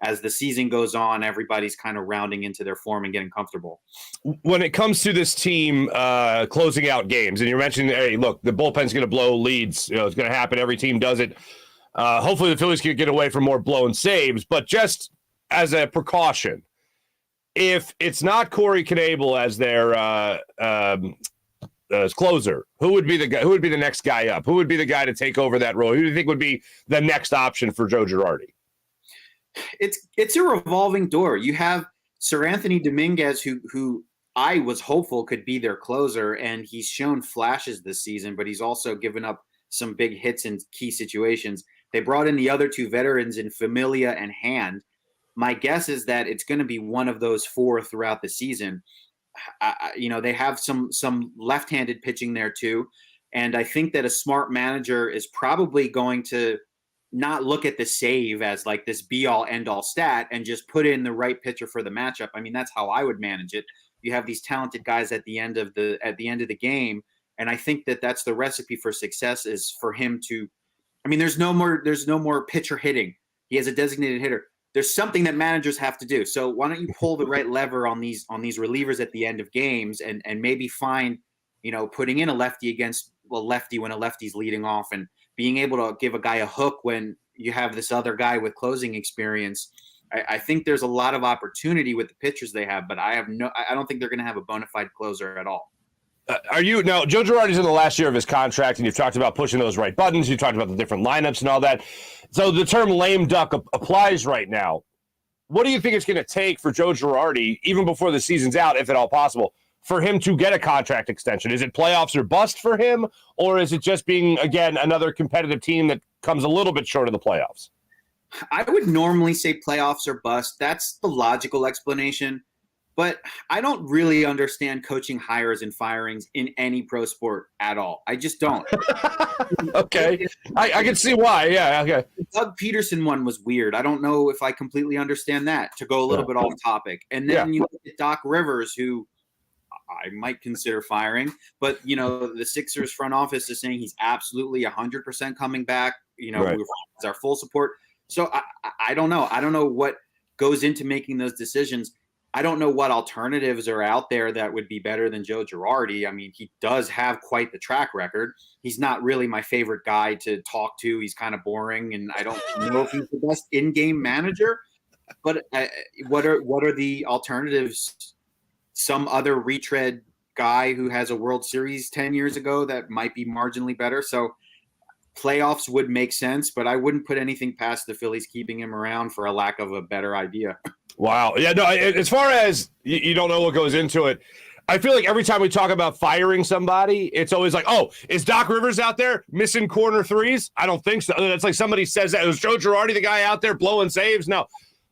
as the season goes on, everybody's kind of rounding into their form and getting comfortable.
When it comes to this team closing out games, and you're mentioning, hey, look, the bullpen's going to blow leads. It's going to happen. Every team does it. Hopefully the Phillies can get away from more blown saves. But just as a precaution, if it's not Corey Knebel as their as closer, who would be the guy? Who would be the next guy up? Who would be the guy to take over that role? Who do you think would be the next option for Joe Girardi?
It's a revolving door. You have Sir Anthony Dominguez, who I was hopeful could be their closer, and he's shown flashes this season, but he's also given up some big hits in key situations. They brought in the other 2 veterans in Familia and Hand. My guess is that it's going to be one of those 4 throughout the season. They have some left-handed pitching there too, and I think that a smart manager is probably going to not look at the save as like this be-all, end-all stat and just put in the right pitcher for the matchup. I mean, that's how I would manage it. You have these talented guys at the end of the game, and I think that that's the recipe for success is for him to. I mean, there's no more pitcher hitting. He has a designated hitter. There's something that managers have to do. So why don't you pull the right lever on these relievers at the end of games and maybe find, putting in a lefty against a lefty when a lefty's leading off, and being able to give a guy a hook when you have this other guy with closing experience. I think there's a lot of opportunity with the pitchers they have, but I don't think they're going to have a bona fide closer at all.
Are you now? Joe Girardi's in the last year of his contract, and you've talked about pushing those right buttons. You talked about the different lineups and all that. So the term "lame duck" applies right now. What do you think it's going to take for Joe Girardi, even before the season's out, if at all possible, for him to get a contract extension? Is it playoffs or bust for him, or is it just being, again, another competitive team that comes a little bit short of the playoffs?
I would normally say playoffs or bust. That's the logical explanation. But I don't really understand coaching hires and firings in any pro sport at all. I just don't.
Okay. I can see why. Yeah, okay.
The Doug Peterson one was weird. I don't know if I completely understand that, to go a little bit off topic. And then you look at Doc Rivers, who I might consider firing. But, the Sixers front office is saying he's absolutely 100% coming back. Right. It's our full support. So I don't know. I don't know what goes into making those decisions. I don't know what alternatives are out there that would be better than Joe Girardi. I mean, he does have quite the track record. He's not really my favorite guy to talk to. He's kind of boring, and I don't know if he's the best in-game manager. But what are the alternatives? Some other retread guy who has a World Series 10 years ago that might be marginally better. So playoffs would make sense, but I wouldn't put anything past the Phillies keeping him around for a lack of a better idea.
Wow. Yeah, no, as far as you don't know what goes into it, I feel like every time we talk about firing somebody, it's always like, oh, is Doc Rivers out there missing corner threes? I don't think so. It's like somebody says that. Was Joe Girardi the guy out there blowing saves? No.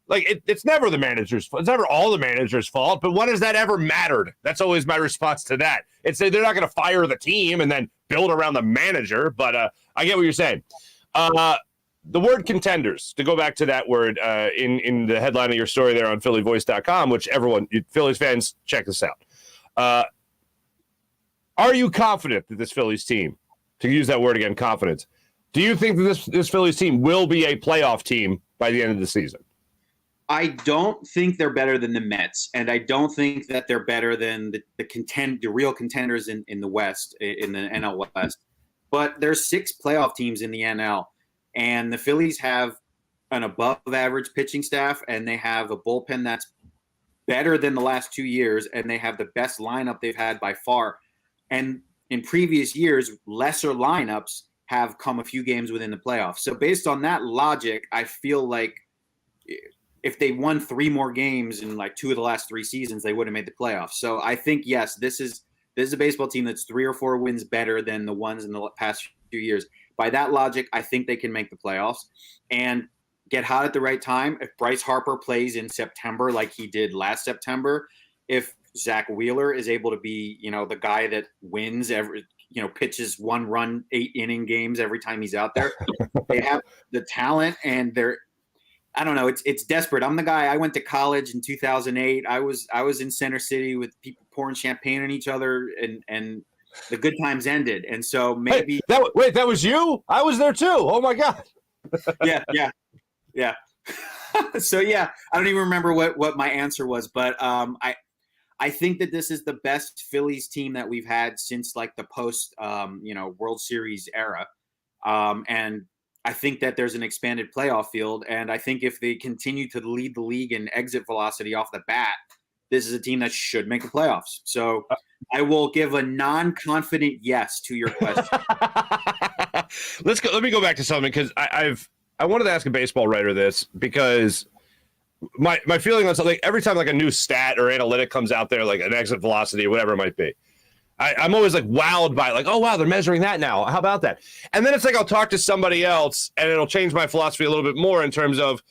Like, it's never the manager's fault. It's never all the manager's fault, but when has that ever mattered? That's always my response to that. It's they're not going to fire the team and then build around the manager, but I get what you're saying. The word contenders, to go back to that word in the headline of your story there on phillyvoice.com, which Phillies fans, check this out. Are you confident that this Phillies team, to use that word again, confidence, do you think that this Phillies team will be a playoff team by the end of the season?
I don't think they're better than the Mets, and I don't think that they're better than the real contenders in the West, in the NL West. But there's 6 playoff teams in the NL. And the Phillies have an above-average pitching staff, and they have a bullpen that's better than the last 2 years, and they have the best lineup they've had by far. And in previous years, lesser lineups have come a few games within the playoffs. So based on that logic, I feel like if they won 3 more games in like 2 of the last 3 seasons, they would have made the playoffs. So I think, yes, this is a baseball team that's 3 or 4 wins better than the ones in the past few years. By that logic, I think they can make the playoffs and get hot at the right time. If Bryce Harper plays in September like he did last September, if Zach Wheeler is able to be, the guy that wins pitches 1-run 8-inning games every time he's out there, they have the talent and I don't know. It's desperate. I'm the guy. I went to college in 2008. I was in Center City with people pouring champagne on each other, and the good times ended. And so maybe
that was you? I was there too. Oh my God.
Yeah. So yeah, I don't even remember what my answer was, but I think that this is the best Phillies team that we've had since like the post World Series era. And I think that there's an expanded playoff field, and I think if they continue to lead the league in exit velocity off the bat, this is a team that should make the playoffs. So I will give a non-confident yes to your question.
Let me go back to something, because I wanted to ask a baseball writer this, because my feeling on something, every time like a new stat or analytic comes out there, like an exit velocity or whatever it might be, I'm always like wowed by it, like, oh wow, they're measuring that now. How about that? And then it's like I'll talk to somebody else and it'll change my philosophy a little bit more in terms of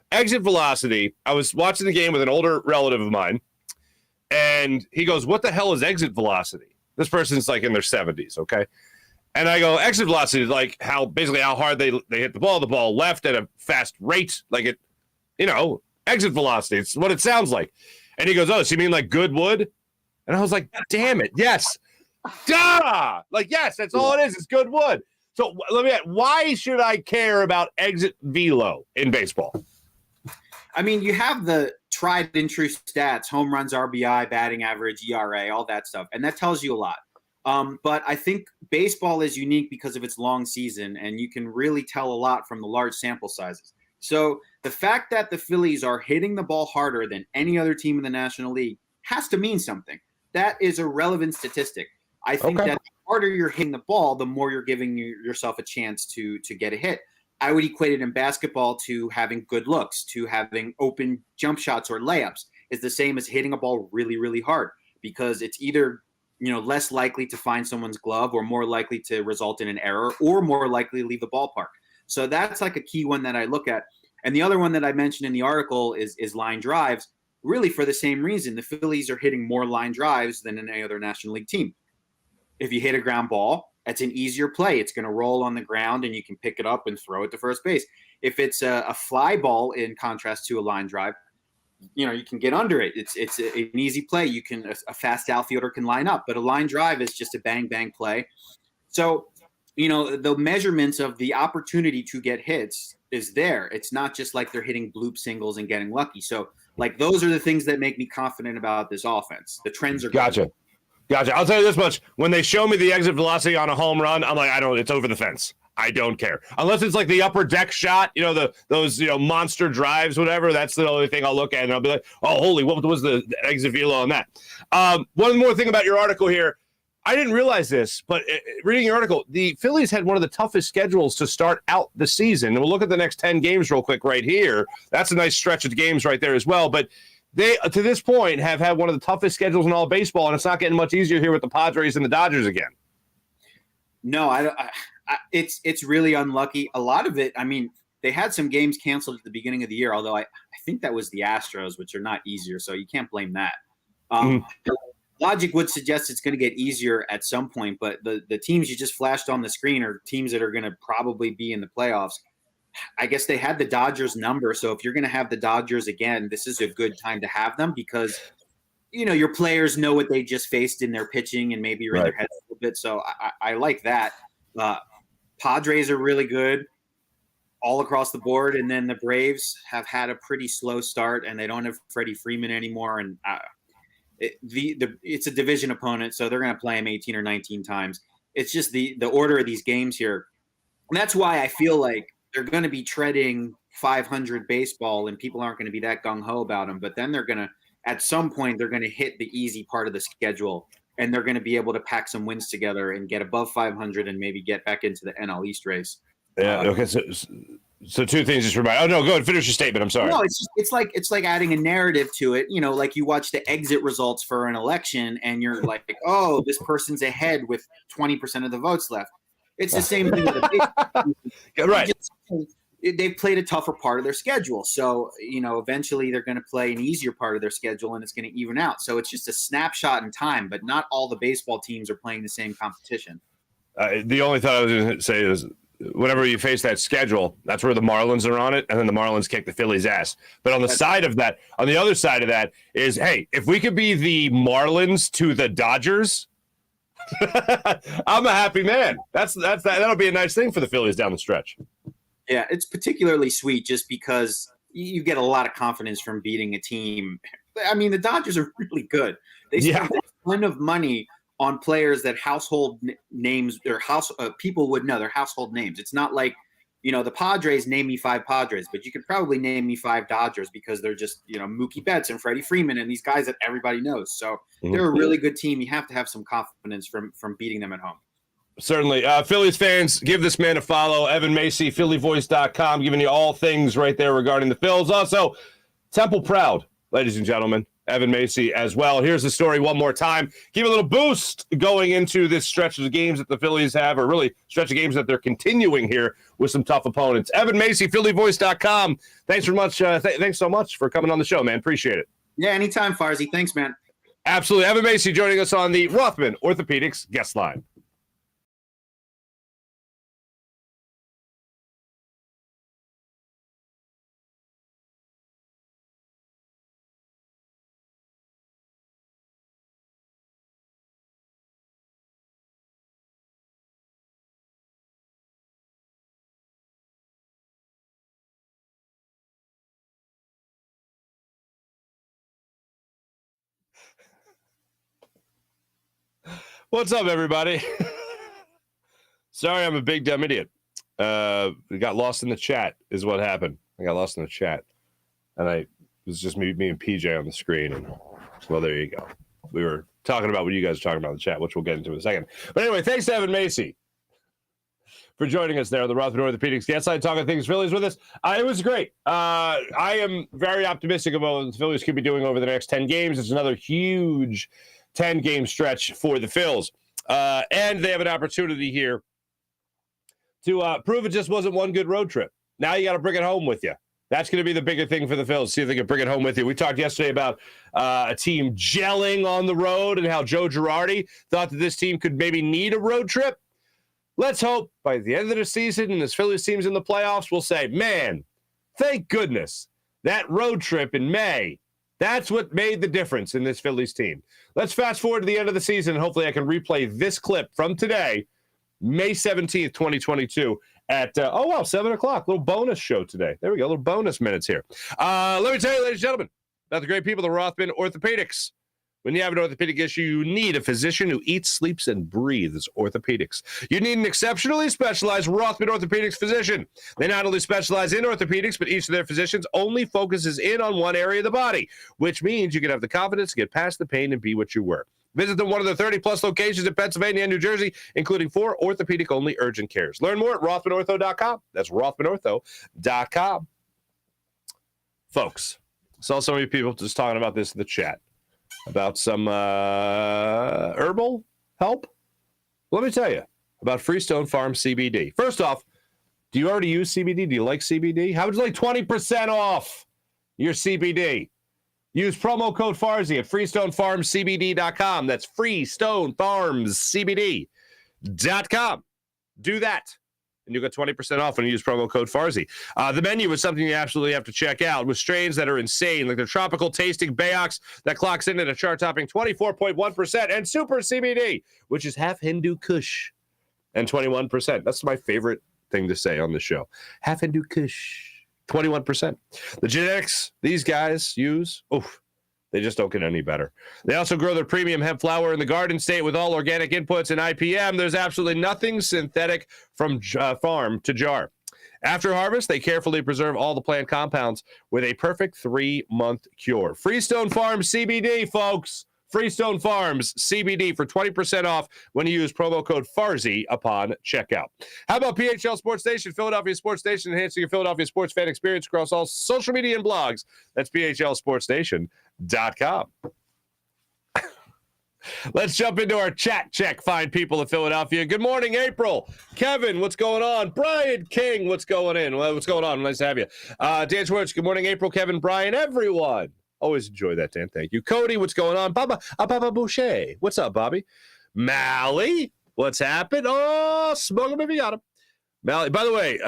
exit velocity. I was watching the game with an older relative of mine, and he goes, what the hell is exit velocity? This person's like in their 70s, okay? And I go, exit velocity is like how hard they hit the ball left at a fast rate, like it, exit velocity. It's what it sounds like. And he goes, oh, so you mean like good wood? And I was like, damn it, yes. Duh! Like, yes, that's all it is. It's good wood. So let me ask, why should I care about exit velo in baseball?
I mean, you have the tried and true stats, home runs, RBI, batting average, ERA, all that stuff. And that tells you a lot. But I think baseball is unique because of its long season, and you can really tell a lot from the large sample sizes. So the fact that the Phillies are hitting the ball harder than any other team in the National League has to mean something. That is a relevant statistic. I think that the harder you're hitting the ball, the more you're giving yourself a chance to get a hit. I would equate it in basketball to having good looks, to having open jump shots or layups. It's the same as hitting a ball really, really hard, because it's either less likely to find someone's glove or more likely to result in an error or more likely to leave the ballpark. So that's like a key one that I look at. And the other one that I mentioned in the article is line drives, really for the same reason. The Phillies are hitting more line drives than any other National League team. If you hit a ground ball, that's an easier play. It's going to roll on the ground and you can pick it up and throw it to first base. If it's a fly ball, in contrast to a line drive, you can get under it. It's an easy play. A fast outfielder can line up, but a line drive is just a bang, bang play. So, the measurements of the opportunity to get hits is there. It's not just like they're hitting bloop singles and getting lucky. So, like, those are the things that make me confident about this offense. The trends are
Gotcha. I'll tell you this much. When they show me the exit velocity on a home run, I'm like, it's over the fence. I don't care. Unless it's like the upper deck shot, those monster drives, whatever. That's the only thing I'll look at, and I'll be like, oh, holy, what was the exit velo on that? One more thing about your article here. I didn't realize this, but reading your article, the Phillies had one of the toughest schedules to start out the season. And we'll look at the next 10 games real quick right here. That's a nice stretch of games right there as well. But they, to this point, have had one of the toughest schedules in all baseball, and it's not getting much easier here with the Padres and the Dodgers again.
No, it's really unlucky. A lot of it, they had some games canceled at the beginning of the year, although I think that was the Astros, which are not easier, so you can't blame that. Logic would suggest it's going to get easier at some point, but the teams you just flashed on the screen are teams that are going to probably be in the playoffs. I guess they had the Dodgers number, so if you're going to have the Dodgers again, this is a good time to have them because your players know what they just faced in their pitching and maybe you're in their heads a little bit. So I like that. Padres are really good all across the board, and then the Braves have had a pretty slow start, and they don't have Freddie Freeman anymore, and it's a division opponent, so they're going to play him 18 or 19 times. It's just the order of these games here. And that's why I feel like they're going to be treading 500 baseball, and people aren't going to be that gung-ho about them. But then at some point, they're going to hit the easy part of the schedule, and they're going to be able to pack some wins together and get above 500 and maybe get back into the NL East race.
Yeah. Okay. So two things just remind. Oh no, go ahead. Finish your statement. I'm sorry.
No, it's like adding a narrative to it. Like you watch the exit results for an election, and you're like, oh, this person's ahead with 20% of the votes left. It's the same thing with the
right.
They've played a tougher part of their schedule, so eventually they're going to play an easier part of their schedule, and it's going to even out. So it's just a snapshot in time, but not all the baseball teams are playing the same competition.
The only thought I was going to say is, whenever you face that schedule, that's where the Marlins are on it, and then the Marlins kick the Phillies' ass. But on the other side of that is, hey, if we could be the Marlins to the Dodgers, I'm a happy man. That'll be a nice thing for the Phillies down the stretch.
Yeah, it's particularly sweet just because you get a lot of confidence from beating a team. The Dodgers are really good. They spend a ton of money on players that household names or people would know. They're household names. It's not like, the Padres, name me 5 Padres, but you could probably name me 5 Dodgers because they're just, Mookie Betts and Freddie Freeman and these guys that everybody knows. So they're a really good team. You have to have some confidence from beating them at home.
Certainly. Phillies fans, give this man a follow. Evan Macy, PhillyVoice.com, giving you all things right there regarding the Phils. Also, Temple proud, ladies and gentlemen. Evan Macy as well. Here's the story one more time. Give a little boost going into this stretch of the games that the Phillies have, or really stretch of games that they're continuing here with some tough opponents. Evan Macy, PhillyVoice.com. Thanks so much. Thanks so much for coming on the show, man. Appreciate it.
Yeah, anytime, Farzy. Thanks, man.
Absolutely. Evan Macy joining us on the Rothman Orthopedics guest line. What's up, everybody? Sorry, I'm a big dumb idiot. We got lost in the chat is what happened. I got lost in the chat, and it was just me and PJ on the screen. And well, there you go. We were talking about what you guys are talking about in the chat, which we'll get into in a second. But anyway, thanks to Evan Macy for joining us there on the Rothman Orthopedics Guest Line, talking things Phillies with us. It was great. I am very optimistic about what the Phillies could be doing over the next 10 games. It's another huge 10-game stretch for the Phils. And they have an opportunity here to prove it just wasn't one good road trip. Now you got to bring it home with you. That's going to be the bigger thing for the Phils. See if they can bring it home with you. We talked yesterday about a team gelling on the road and how Joe Girardi thought that this team could maybe need a road trip. Let's hope by the end of the season and this Phillies team's in the playoffs, we'll say, man, thank goodness that road trip in May, that's what made the difference in this Phillies team. Let's fast forward to the end of the season, and hopefully I can replay this clip from today, May 17th, 2022, at, 7 o'clock. Little bonus show today. There we go, little bonus minutes here. Let me tell you, ladies and gentlemen, about the great people at Rothman Orthopedics. When you have an orthopedic issue, you need a physician who eats, sleeps, and breathes orthopedics. You need an exceptionally specialized Rothman Orthopedics physician. They not only specialize in orthopedics, but each of their physicians only focuses in on one area of the body, which means you can have the confidence to get past the pain and be what you were. Visit them one of the 30-plus locations in Pennsylvania and New Jersey, including 4 orthopedic-only urgent cares. Learn more at rothmanortho.com. That's rothmanortho.com. Folks, saw some of you people just talking about this in the chat, about some herbal help. Let me tell you about Freestone Farm CBD. First off, do you already use CBD? Do you like CBD? How would you like 20% off your CBD? Use promo code Farzy at freestonefarmcbd.com. That's freestonefarmcbd.com. Do that, and you'll get 20% off when you use promo code Farzy. The menu is something you absolutely have to check out, with strains that are insane, like the tropical tasting Bayox that clocks in at a chart-topping 24.1%, and Super CBD, which is half Hindu Kush and 21%. That's my favorite thing to say on the show. Half Hindu Kush. 21%. The genetics these guys use, they just don't get any better. They also grow their premium hemp flower in the Garden State with all organic inputs and IPM. There's absolutely nothing synthetic from farm to jar. After harvest, they carefully preserve all the plant compounds with a perfect 3-month cure. Freestone Farm CBD, folks. Freestone Farms CBD for 20% off when you use promo code Farzy upon checkout. How about PHL Sports Station, Philadelphia Sports Station, enhancing your Philadelphia sports fan experience across all social media and blogs? That's phlsportstation.com. Let's jump into our chat check, fine people of Philadelphia. Good morning, April. Kevin, what's going on? Brian King, what's going on? Nice to have you. Dan Schwartz, good morning, April, Kevin, Brian, everyone. Always enjoy that, Dan. Thank you. Cody, what's going on? Baba Boucher. What's up, Bobby? Mally, what's happened? Oh, smoke him if you got him. Mally, by the way,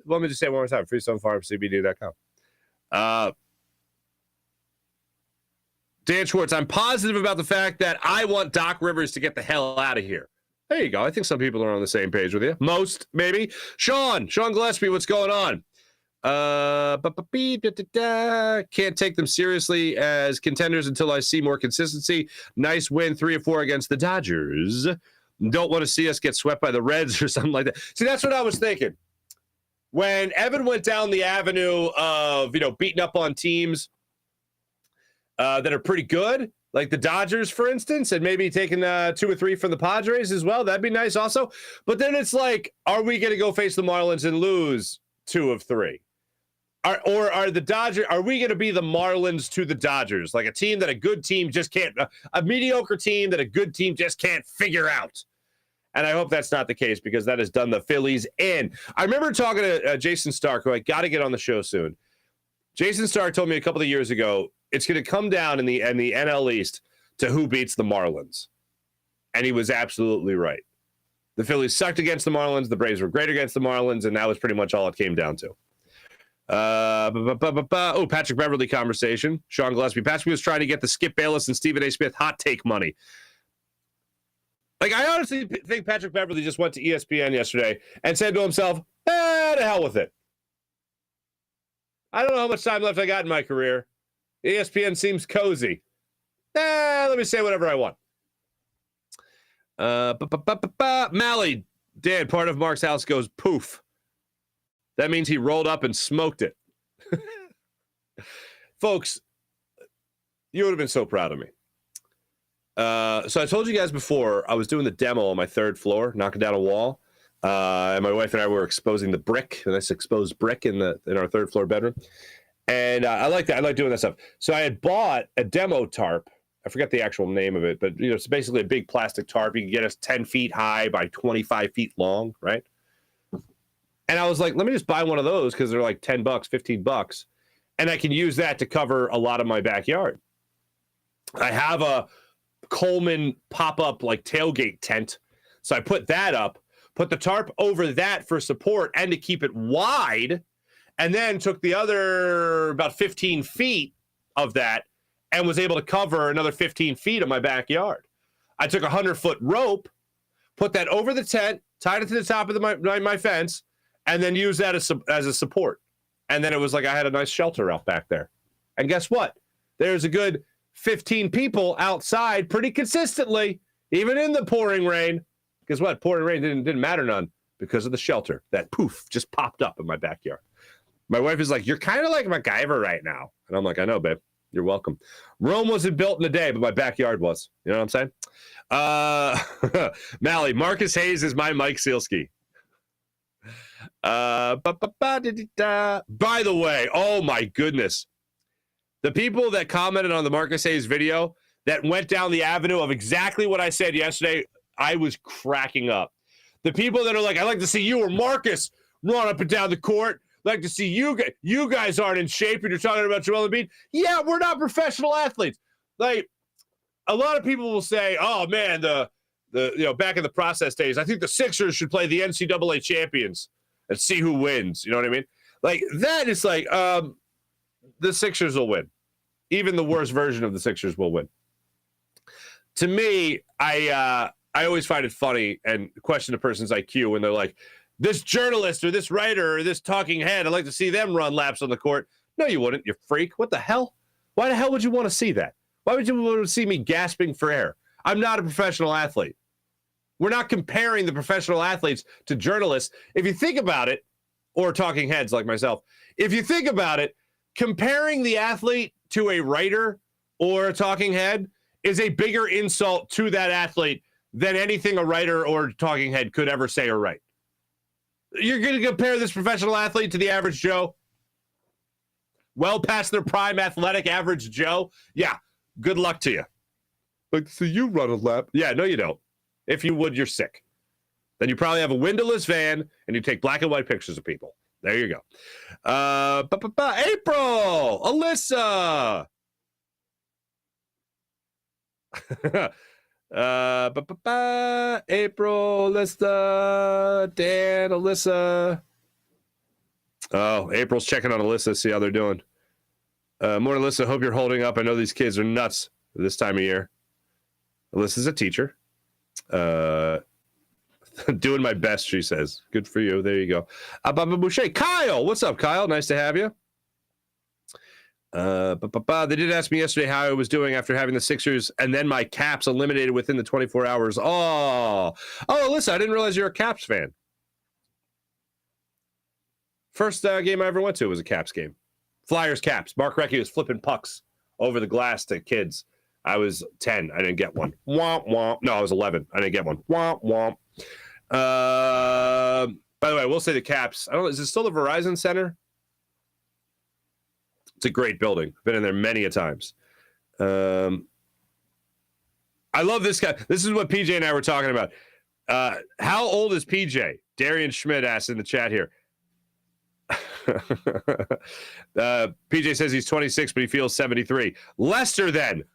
let me just say it one more time. FreestoneFarmCBD.com. Dan Schwartz, I'm positive about the fact that I want Doc Rivers to get the hell out of here. There you go. I think some people are on the same page with you. Most, maybe. Sean Gillespie, what's going on? Can't take them seriously as contenders until I see more consistency. Nice win, 3-4 against the Dodgers. Don't want to see us get swept by the Reds or something like that. See, that's what I was thinking. When Evan went down the avenue of, beating up on teams that are pretty good, like the Dodgers, for instance, and maybe taking 2 or 3 from the Padres as well, that'd be nice also. But then it's like, are we going to go face the Marlins and lose 2 of 3? Or are the Dodgers? Are we going to be the Marlins to the Dodgers, like a team that a good team just can't, a mediocre team that a good team just can't figure out? And I hope that's not the case, because that has done the Phillies in. I remember talking to Jason Stark, who I got to get on the show soon. Jason Stark told me a couple of years ago it's going to come down in the NL East to who beats the Marlins, and he was absolutely right. The Phillies sucked against the Marlins. The Braves were great against the Marlins, and that was pretty much all it came down to. Patrick Beverly conversation. Sean Gillespie. Patrick was trying to get the Skip Bayless and Stephen A. Smith hot take money. Like, I honestly think Patrick Beverly just went to ESPN yesterday and said to himself, to hell with it. I don't know how much time left I got in my career. ESPN seems cozy. Let me say whatever I want. Mally, Dan, part of Mark's house goes poof. That means he rolled up and smoked it. Folks, you would have been so proud of me. So I told you guys before, I was doing the demo on my 3rd floor, knocking down a wall. And my wife and I were exposing the brick, a nice exposed brick in our 3rd floor bedroom. And I like that. I like doing that stuff. So I had bought a demo tarp. I forget the actual name of it, but it's basically a big plastic tarp. You can get us 10 feet high by 25 feet long, right? And I was like, let me just buy one of those because they're like $10, $15, and I can use that to cover a lot of my backyard. I have a Coleman pop-up like tailgate tent, so I put that up, put the tarp over that for support and to keep it wide, and then took the other about 15 feet of that and was able to cover another 15 feet of my backyard. I took a 100-foot rope, put that over the tent, tied it to the top of my fence, and then used that as a support. And then it was like I had a nice shelter out back there. And guess what? There's a good 15 people outside pretty consistently, even in the pouring rain. Guess what? Pouring rain didn't matter none because of the shelter that poof just popped up in my backyard. My wife is like, you're kind of like MacGyver right now. And I'm like, I know, babe. You're welcome. Rome wasn't built in a day, but my backyard was. You know what I'm saying? Mally, Marcus Hayes is my Mike Sealski. By the way, oh my goodness. The people that commented on the Marcus Hayes video that went down the avenue of exactly what I said yesterday, I was cracking up. The people that are like, I'd like to see you or Marcus run up and down the court. Like to see you guys aren't in shape and you're talking about Joel Embiid. Yeah, we're not professional athletes. Like a lot of people will say, oh man, the back in the process days, I think the Sixers should play the NCAA champions and see who wins. You know what I mean? Like that is like the Sixers will win. Even the worst version of the Sixers will win. To me, I always find it funny and question a person's IQ when they're like, this journalist or this writer or this talking head, I'd like to see them run laps on the court. No, you wouldn't, you freak. What the hell? Why the hell would you want to see that? Why would you want to see me gasping for air? I'm not a professional athlete. We're not comparing the professional athletes to journalists. If you think about it, or talking heads like myself, if you think about it, comparing the athlete to a writer or a talking head is a bigger insult to that athlete than anything a writer or talking head could ever say or write. You're going to compare this professional athlete to the average Joe? Well past their prime athletic average Joe? Yeah, good luck to you. Like, so you run a lap? Yeah, no, you don't. If you would, you're sick. Then you probably have a windowless van and you take black and white pictures of people. There you go. April, Alyssa. April, Alyssa, Dan, Alyssa. Oh, April's checking on Alyssa, see how they're doing. More Alyssa, hope you're holding up. I know these kids are nuts this time of year. Alyssa's a teacher. Doing my best, she says. Good for you. There you go. Baba Boucher. Kyle, what's up, Kyle? Nice to have you. They did ask me yesterday how I was doing after having the Sixers and then my Caps eliminated within the 24 hours. Oh, Alyssa, I didn't realize you're a Caps fan. First game I ever went to was a Caps game. Flyers Caps. Mark Recchi was flipping pucks over the glass to kids. I was 10. I didn't get one. Womp, womp. No, I was 11. I didn't get one. Womp, womp. By the way, I will say the Caps. I don't know. Is it still the Verizon Center? It's a great building. Been in there many a times. I love this guy. This is what PJ and I were talking about. How old is PJ? Darian Schmidt asked in the chat here. PJ says he's 26, but he feels 73. Lester, then.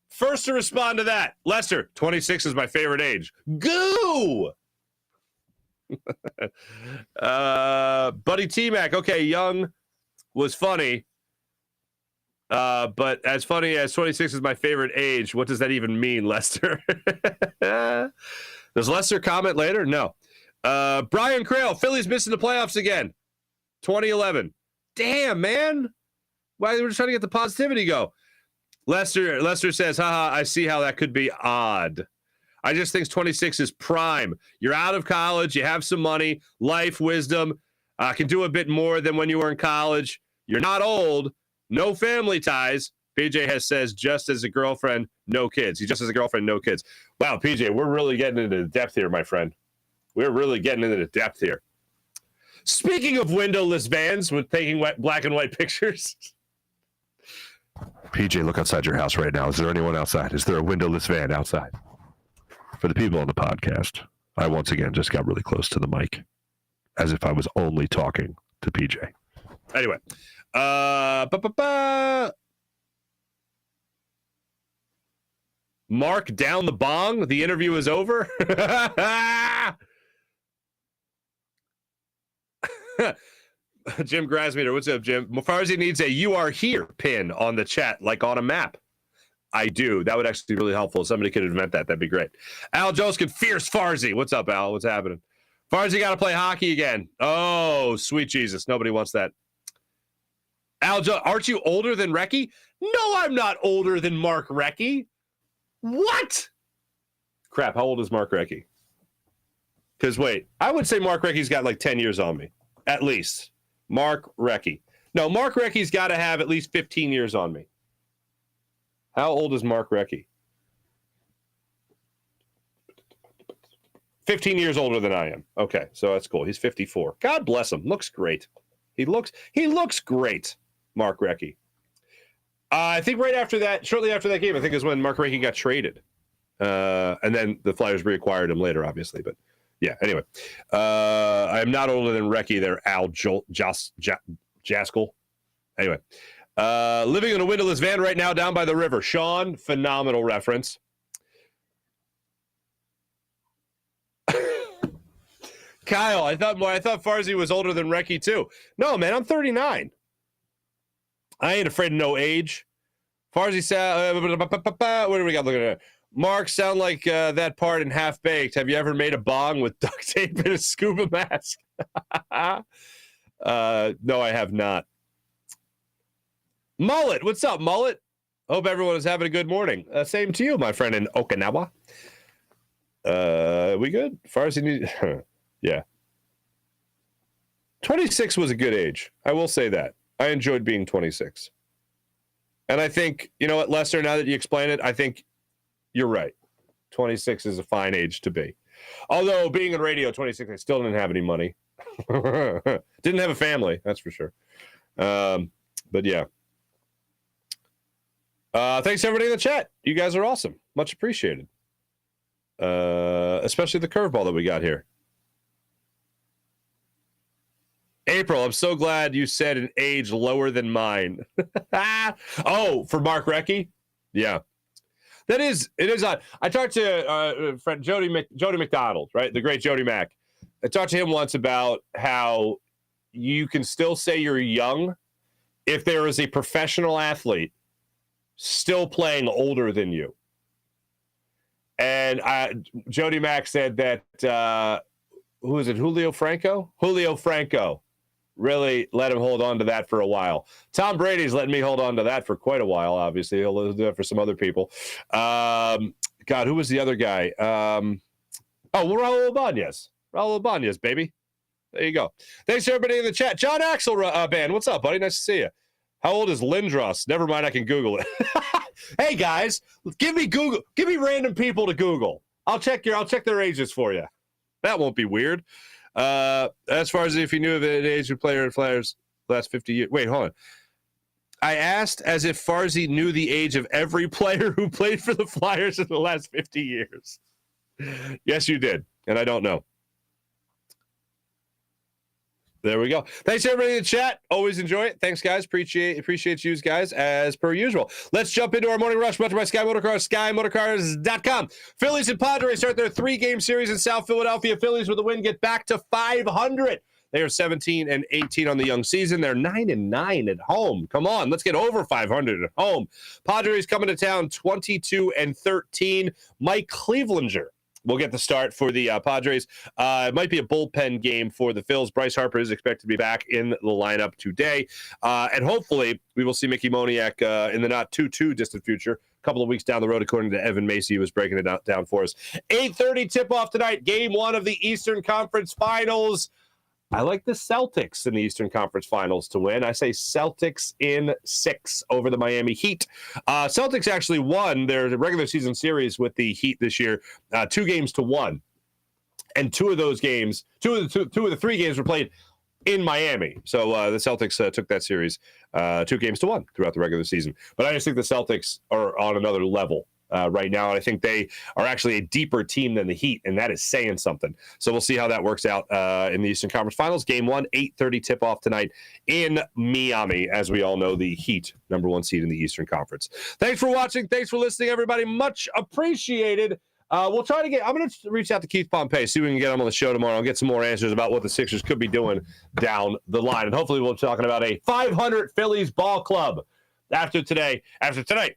First to respond to that. Lester, 26 is my favorite age. Goo! Buddy T-Mac. Okay, young was funny. But as funny as 26 is my favorite age, what does that even mean, Lester? Does Lester comment later? No. Brian Crail, Phillies missing the playoffs again. 2011. Damn, man. Why we're just trying to get the positivity go. Lester says, haha, I see how that could be odd. I just think 26 is prime. You're out of college. You have some money, life, wisdom. Can do a bit more than when you were in college. You're not old. No family ties. PJ says just as a girlfriend, no kids. He just has a girlfriend, no kids. Wow, PJ, we're really getting into the depth here, my friend. We're really getting into the depth here. Speaking of windowless vans with taking black and white pictures. PJ, look outside your house right now. Is there anyone outside? Is there a windowless van outside? For the people on the podcast, I once again just got really close to the mic as if I was only talking to PJ. Anyway. Mark down the bong. The interview is over. Jim Grasmeter, what's up, Jim? Farzy needs a "You Are Here" pin on the chat, like on a map. I do. That would actually be really helpful. If somebody could invent that, that'd be great. Al Joskin, fierce Farzy. What's up, Al? What's happening? Farzy got to play hockey again. Oh, sweet Jesus. Nobody wants that. Al, aren't you older than Recchi? No, I'm not older than Mark Recchi. What? Crap, how old is Mark Recchi? Because, wait, I would say Mark Recchi's got like 10 years on me, at least. Mark Recchi. No, Mark Recchi's got to have at least 15 years on me. How old is Mark Recchi? 15 years older than I am. Okay, so that's cool. He's 54. God bless him. Looks great. He looks great, Mark Recchi. I think right after that, shortly after that game, I think is when Mark Recchi got traded. And then the Flyers reacquired him later, obviously. But yeah, anyway. I am not older than Recchi there, Al Jaskell. Anyway. Living in a windowless van right now down by the river. Sean, phenomenal reference. Kyle, I thought Farzy was older than Recchi too. No, man, I'm 39. I ain't afraid of no age. Farzy sound. What do we got looking at? Mark, sound like that part in Half Baked. Have you ever made a bong with duct tape and a scuba mask? No, I have not. Mullet, what's up, Mullet? Hope everyone is having a good morning. Same to you, my friend in Okinawa. We good? Farzy need. Yeah. 26 was a good age. I will say that. I enjoyed being 26. And I think, you know what, Lester, now that you explain it, I think you're right. 26 is a fine age to be. Although being in radio, 26, I still didn't have any money. Didn't have a family, that's for sure. But yeah. Thanks everybody in the chat. You guys are awesome. Much appreciated. Especially the curveball that we got here. April, I'm so glad you said an age lower than mine. Oh, for Mark Recchi? Yeah. It is odd. I talked to friend Jody McDonald, right? The great Jody Mack. I talked to him once about how you can still say you're young if there is a professional athlete still playing older than you. And Jody Mack said that, who is it, Julio Franco? Julio Franco really let him hold on to that for a while. Tom Brady's letting me hold on to that for quite a while, obviously. He'll do it for some other people. God, who was the other guy? Raul Ibanez. Raul Ibanez, baby. There you go. Thanks, everybody in the chat. John Axel Band, what's up, buddy? Nice to see you. How old is Lindros? Never mind, I can Google it. Hey, guys, give me random people to Google. I'll check their ages for you. That won't be weird. As far as if you knew of an age of player in Flyers last 50 years. Wait, hold on. I asked as if Farzy knew the age of every player who played for the Flyers in the last 50 years. Yes, you did. And I don't know. There we go. Thanks, everybody in the chat. Always enjoy it. Thanks, guys. Appreciate you guys as per usual. Let's jump into our morning rush brought to you by Sky Motorcars, SkyMotorcars.com. Phillies and Padres start their 3-game series in South Philadelphia. Phillies with a win get back to 500. They are 17-18 on the young season. They're 9-9 at home. Come on, let's get over 500 at home. Padres coming to town 22-13. Mike Clevelanger will get the start for the Padres. It might be a bullpen game for the Phils. Bryce Harper is expected to be back in the lineup today. And hopefully we will see Mickey Moniak in the not too distant future. A couple of weeks down the road, according to Evan Macy, who was breaking it down for us. 8:30 tip-off tonight. Game 1 of the Eastern Conference Finals. I like the Celtics in the Eastern Conference Finals to win. I say Celtics in 6 over the Miami Heat. Celtics actually won their regular season series with the Heat this year, 2-1. And two of the 3 games were played in Miami. So the Celtics took that series 2-1 throughout the regular season. But I just think the Celtics are on another level right now. And I think they are actually a deeper team than the Heat, and that is saying something. So we'll see how that works out in the Eastern Conference Finals. Game 1, 8:30 tip-off tonight in Miami. As we all know, the Heat, number 1 seed in the Eastern Conference. Thanks for watching. Thanks for listening, everybody. Much appreciated. We'll try to I'm going to reach out to Keith Pompey, see if we can get him on the show tomorrow. I'll get some more answers about what the Sixers could be doing down the line. And hopefully we'll be talking about a 500 Phillies ball club after tonight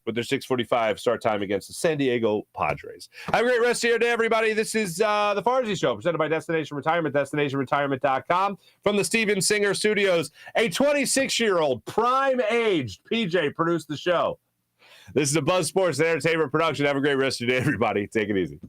with their 6:45 start time against the San Diego Padres. Have a great rest of your day, everybody. This is the Farzy Show, presented by Destination Retirement, destinationretirement.com. From the Steven Singer Studios, a 26-year-old prime-aged PJ produced the show. This is a Buzz Sports and Entertainment production. Have a great rest of your day, everybody. Take it easy.